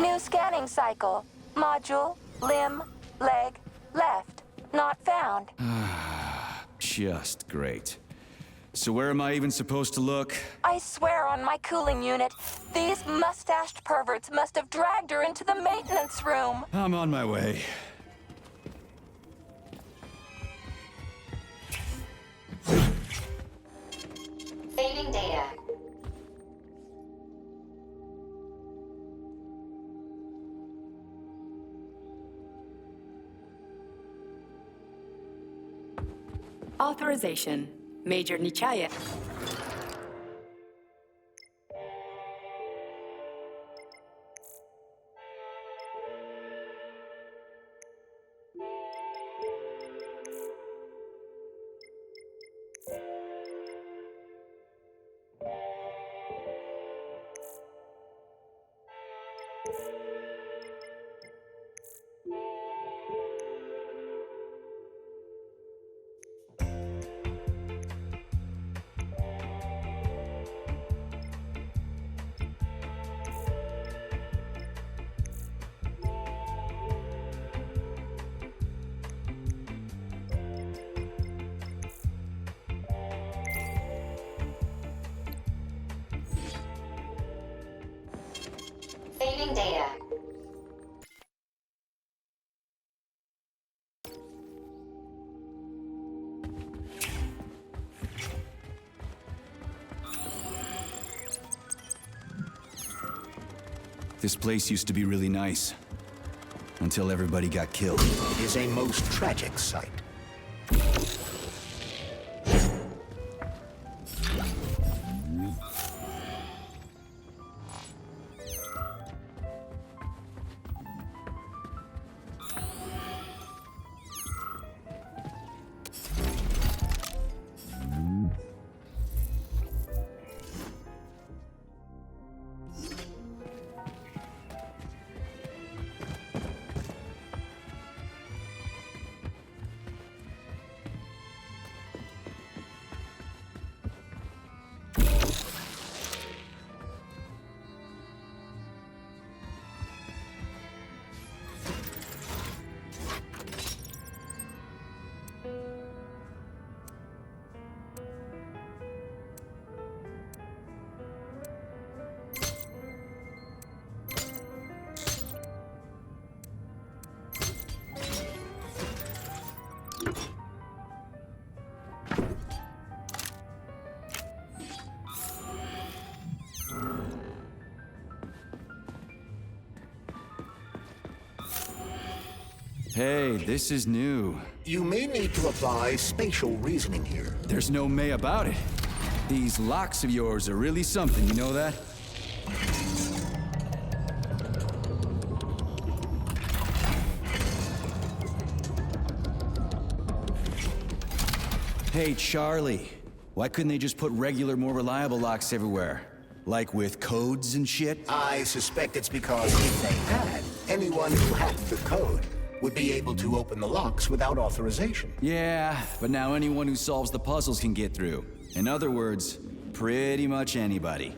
S7: New scanning cycle. Module, limb, leg, left. Not found.
S2: Just great. So where am I even supposed to look?
S7: I swear on my cooling unit, these mustached perverts must have dragged her into the maintenance room.
S2: I'm on my way.
S5: Saving data.
S1: Authorization. Major Nichaya.
S5: Saving data.
S2: This place used to be really nice. Until everybody got killed.
S3: It is a most tragic sight.
S2: Hey, this is new.
S3: You may need to apply spatial reasoning here.
S2: There's no may about it. These locks of yours are really something, you know that? Hey, Charlie. Why couldn't they just put regular, more reliable locks everywhere? Like with codes and shit?
S3: I suspect it's because if they had, anyone who hacked the code would be able to open the locks without authorization.
S2: Yeah, but now anyone who solves the puzzles can get through. In other words, pretty much anybody.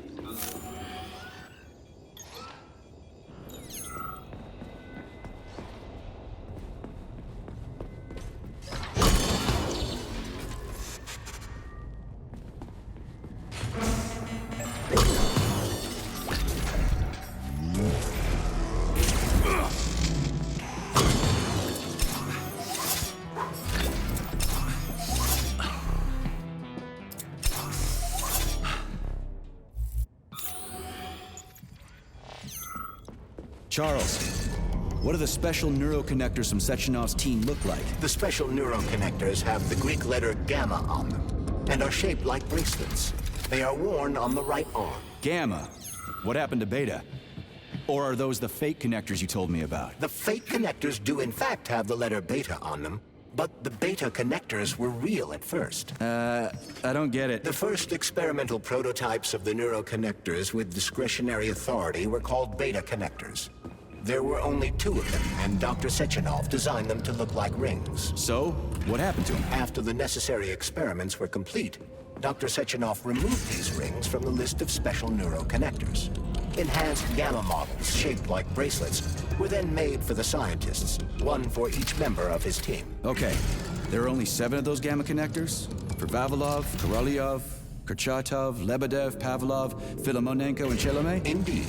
S2: Charles, what do the special neuroconnectors from Sechenov's team look like?
S3: The special neuroconnectors have the Greek letter gamma on them, and are shaped like bracelets. They are worn on the right arm.
S2: Gamma? What happened to Beta? Or are those the fake connectors you told me about?
S3: The fake connectors do in fact have the letter beta on them, but the beta connectors were real at first.
S2: I don't get it.
S3: The first experimental prototypes of the neuroconnectors with discretionary authority were called beta connectors. There were only 2 of them, and Dr. Sechenov designed them to look like rings.
S2: So, what happened to him?
S3: After the necessary experiments were complete, Dr. Sechenov removed these rings from the list of special neuroconnectors. Enhanced gamma models, shaped like bracelets, were then made for the scientists, one for each member of his team.
S2: Okay, there are only 7 of those gamma connectors? For Vavilov, Korolyov, Kurchatov, Lebedev, Pavlov, Filomonenko, and Chelomey?
S3: Indeed.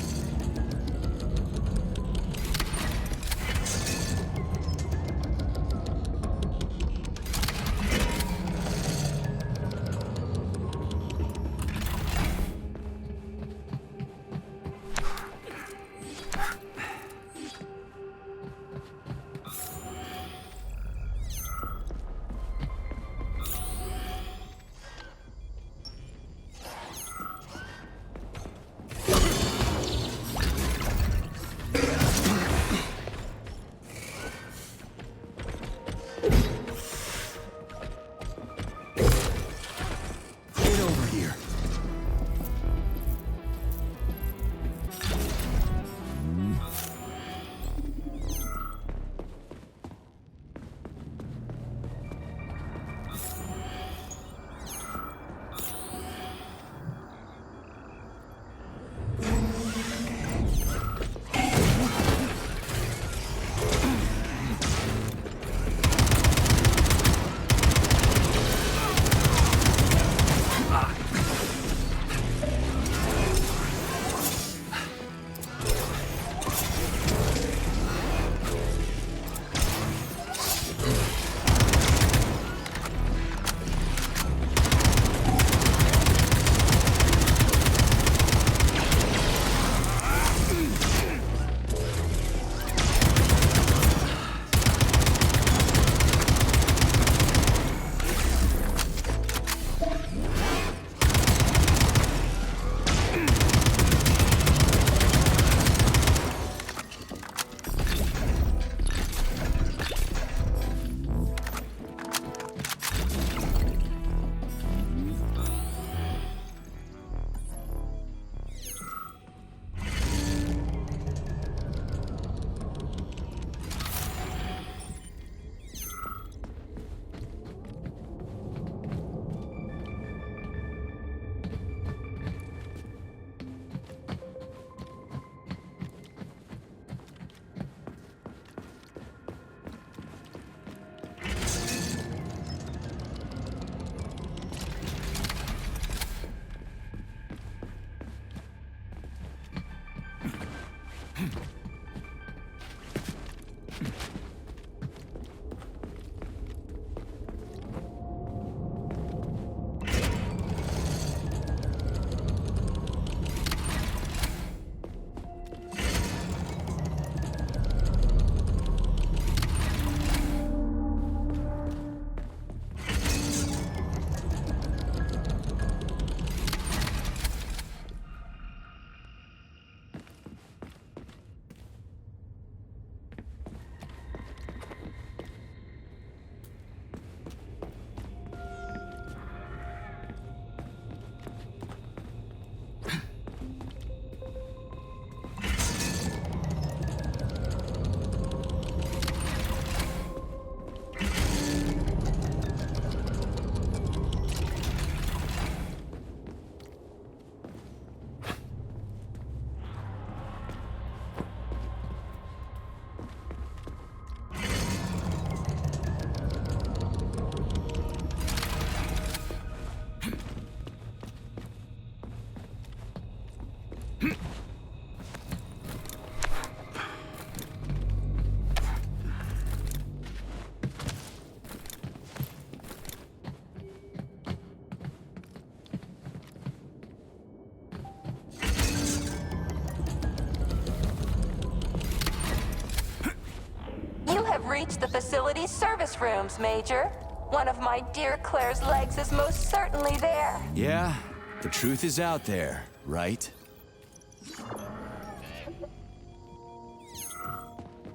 S7: reached the facility's service rooms, Major. One of my dear Claire's legs is most certainly there.
S2: Yeah, the truth is out there, right?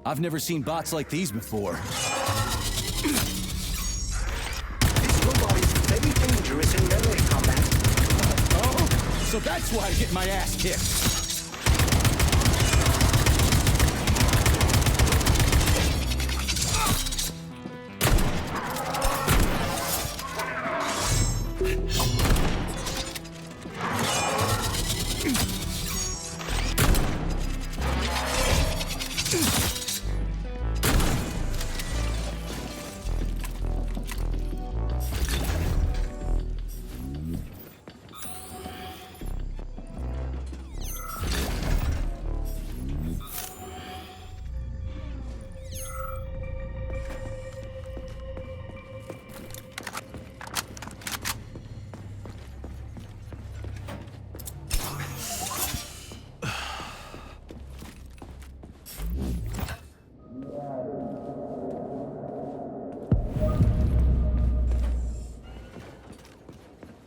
S2: I've never seen bots like these before.
S3: This robot is very dangerous in melee combat.
S2: Oh, so that's why I get my ass kicked.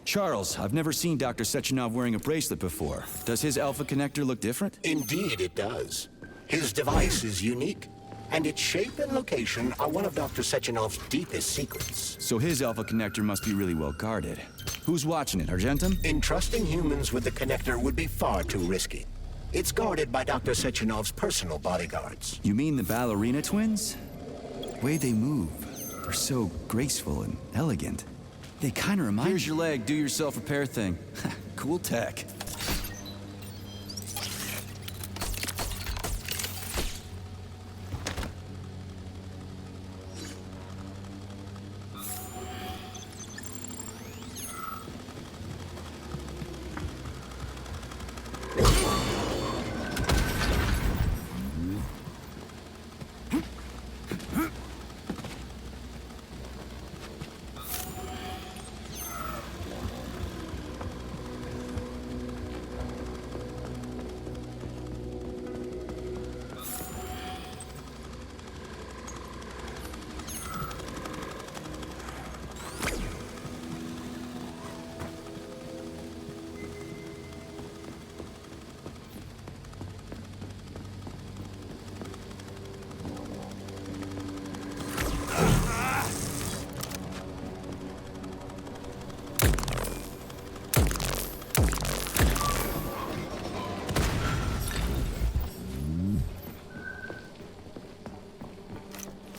S2: Charles, I've never seen Dr. Sechenov wearing a bracelet before. Does his alpha connector look different?
S3: Indeed it does. His device is unique, and its shape and location are one of Dr. Sechenov's deepest secrets.
S2: So his alpha connector must be really well guarded. Who's watching it, Argentum?
S3: Entrusting humans with the connector would be far too risky. It's guarded by Dr. Sechenov's personal bodyguards.
S2: You mean the ballerina twins? The way they move, they're so graceful and elegant. They kind of remind... Here's your leg, do yourself repair thing. Cool tech.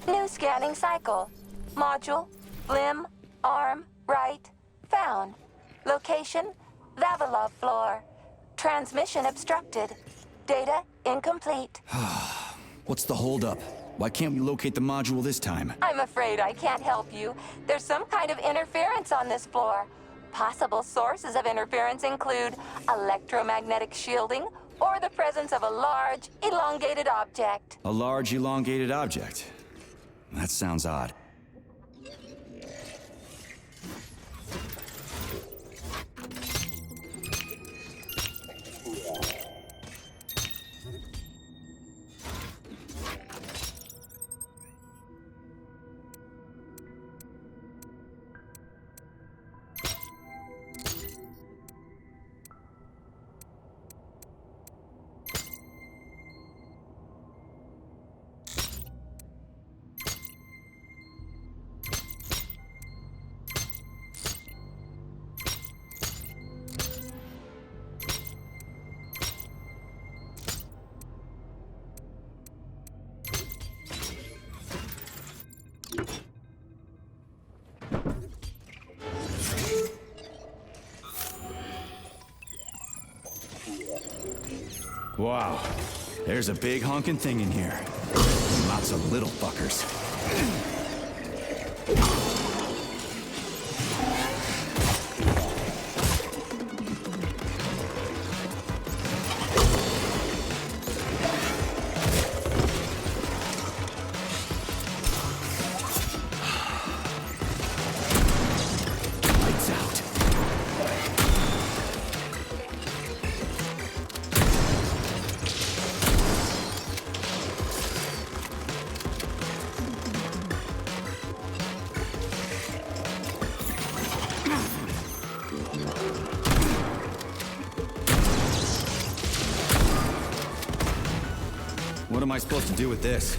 S7: New scanning cycle. Module, limb, arm, right, found. Location, Vavilov floor. Transmission obstructed. Data incomplete.
S2: What's the holdup? Why can't we locate the module this time?
S7: I'm afraid I can't help you. There's some kind of interference on this floor. Possible sources of interference include electromagnetic shielding or the presence of a large, elongated object.
S2: A large, elongated object. That sounds odd. Wow, there's a big honking thing in here. Lots of little fuckers. Lights out. am I supposed to do with this?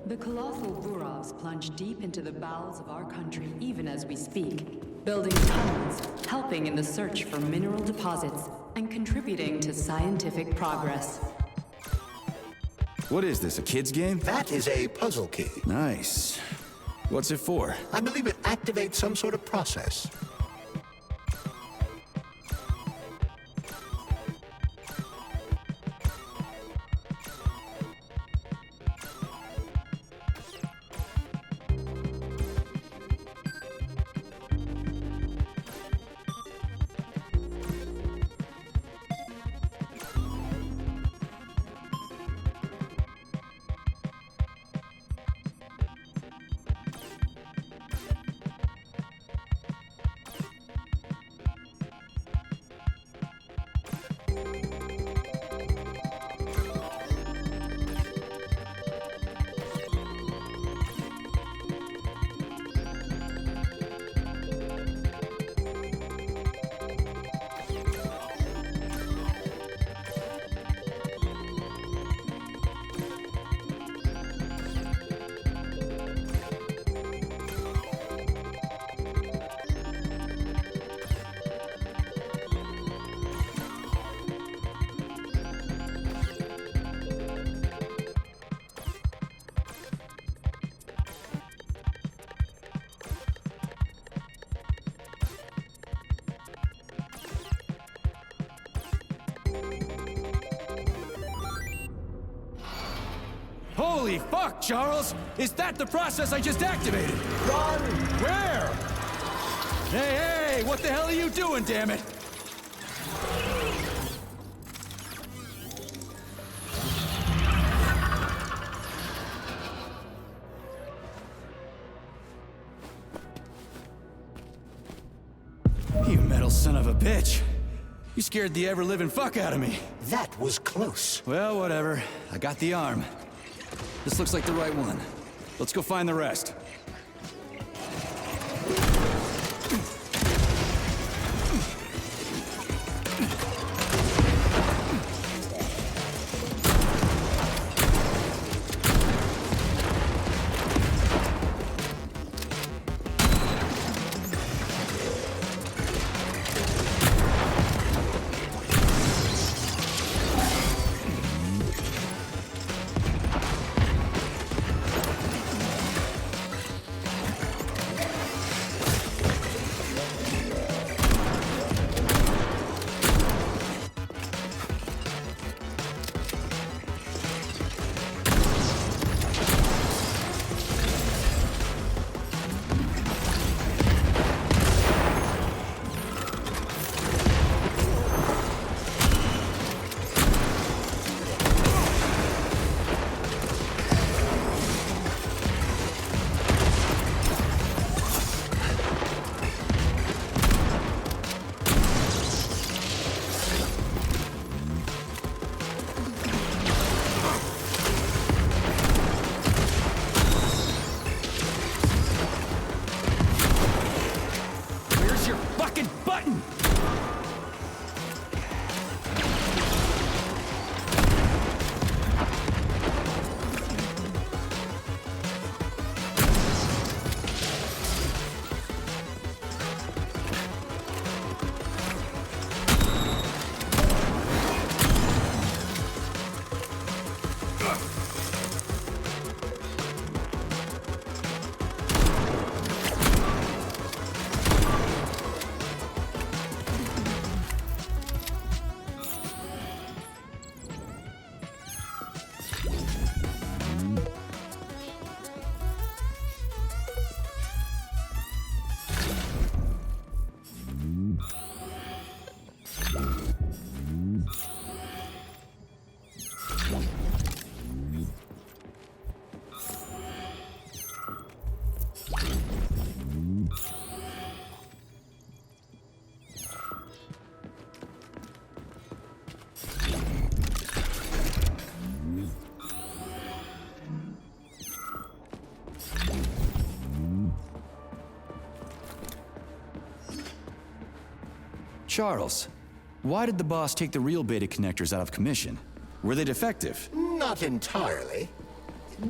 S8: The colossal Burovs plunge deep into the bowels of our country even as we speak, building tunnels, helping in the search for mineral deposits, and contributing to scientific progress.
S2: What is this, a kid's game?
S3: That is a puzzle key.
S2: Nice. What's it for?
S3: I believe it activates some sort of process.
S2: Holy fuck, Charles! Is that the process I just activated? Run! Where? Hey, hey! What the hell are you doing, damn it? You metal son of a bitch! You scared the ever-living fuck out of me.
S3: That was close.
S2: Well, whatever. I got the arm. This looks like the right one. Let's go find the rest. fucking button! Charles, why did the boss take the real beta connectors out of commission? Were they defective?
S3: Not entirely.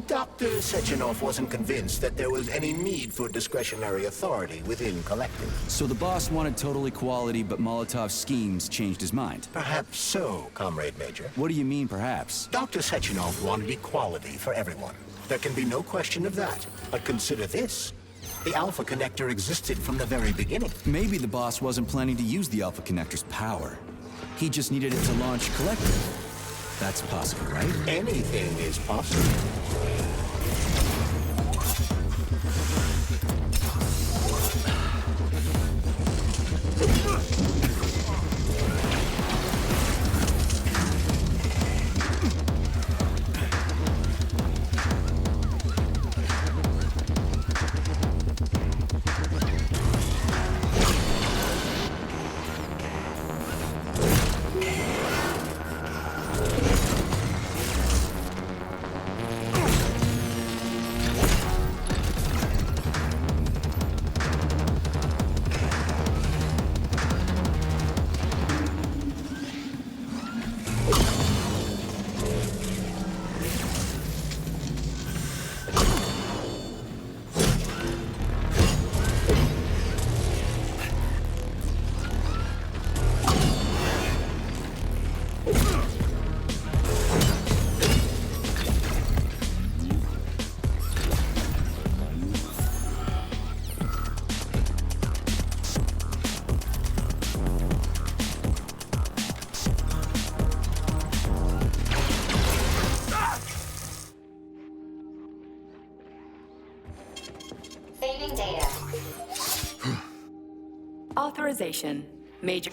S3: Dr. Sechenov wasn't convinced that there was any need for discretionary authority within Collective.
S2: So the boss wanted total equality, but Molotov's schemes changed his mind.
S3: Perhaps so, Comrade Major.
S2: What do you mean, perhaps?
S3: Dr. Sechenov wanted equality for everyone. There can be no question of that. But consider this. The Alpha Connector existed from the very beginning.
S2: Maybe the boss wasn't planning to use the Alpha Connector's power. He just needed it to launch Collective. That's possible, right?
S3: Anything is possible.
S5: Saving data.
S1: Authorization. Major.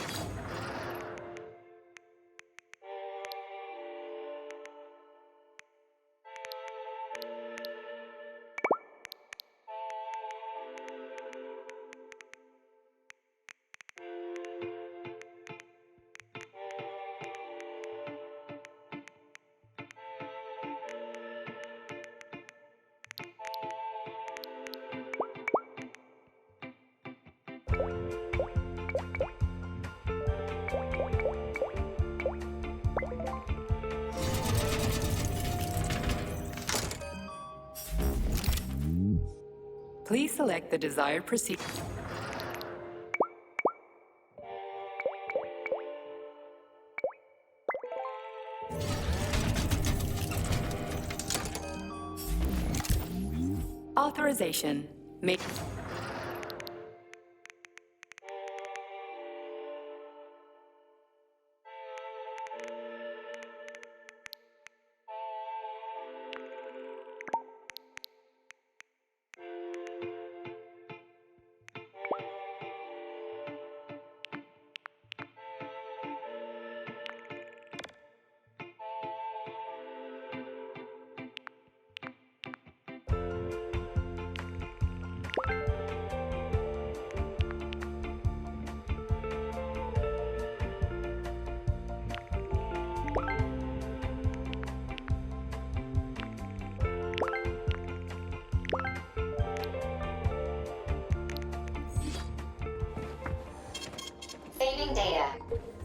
S1: Please select the desired procedure. Authorization. Make.
S5: Saving data.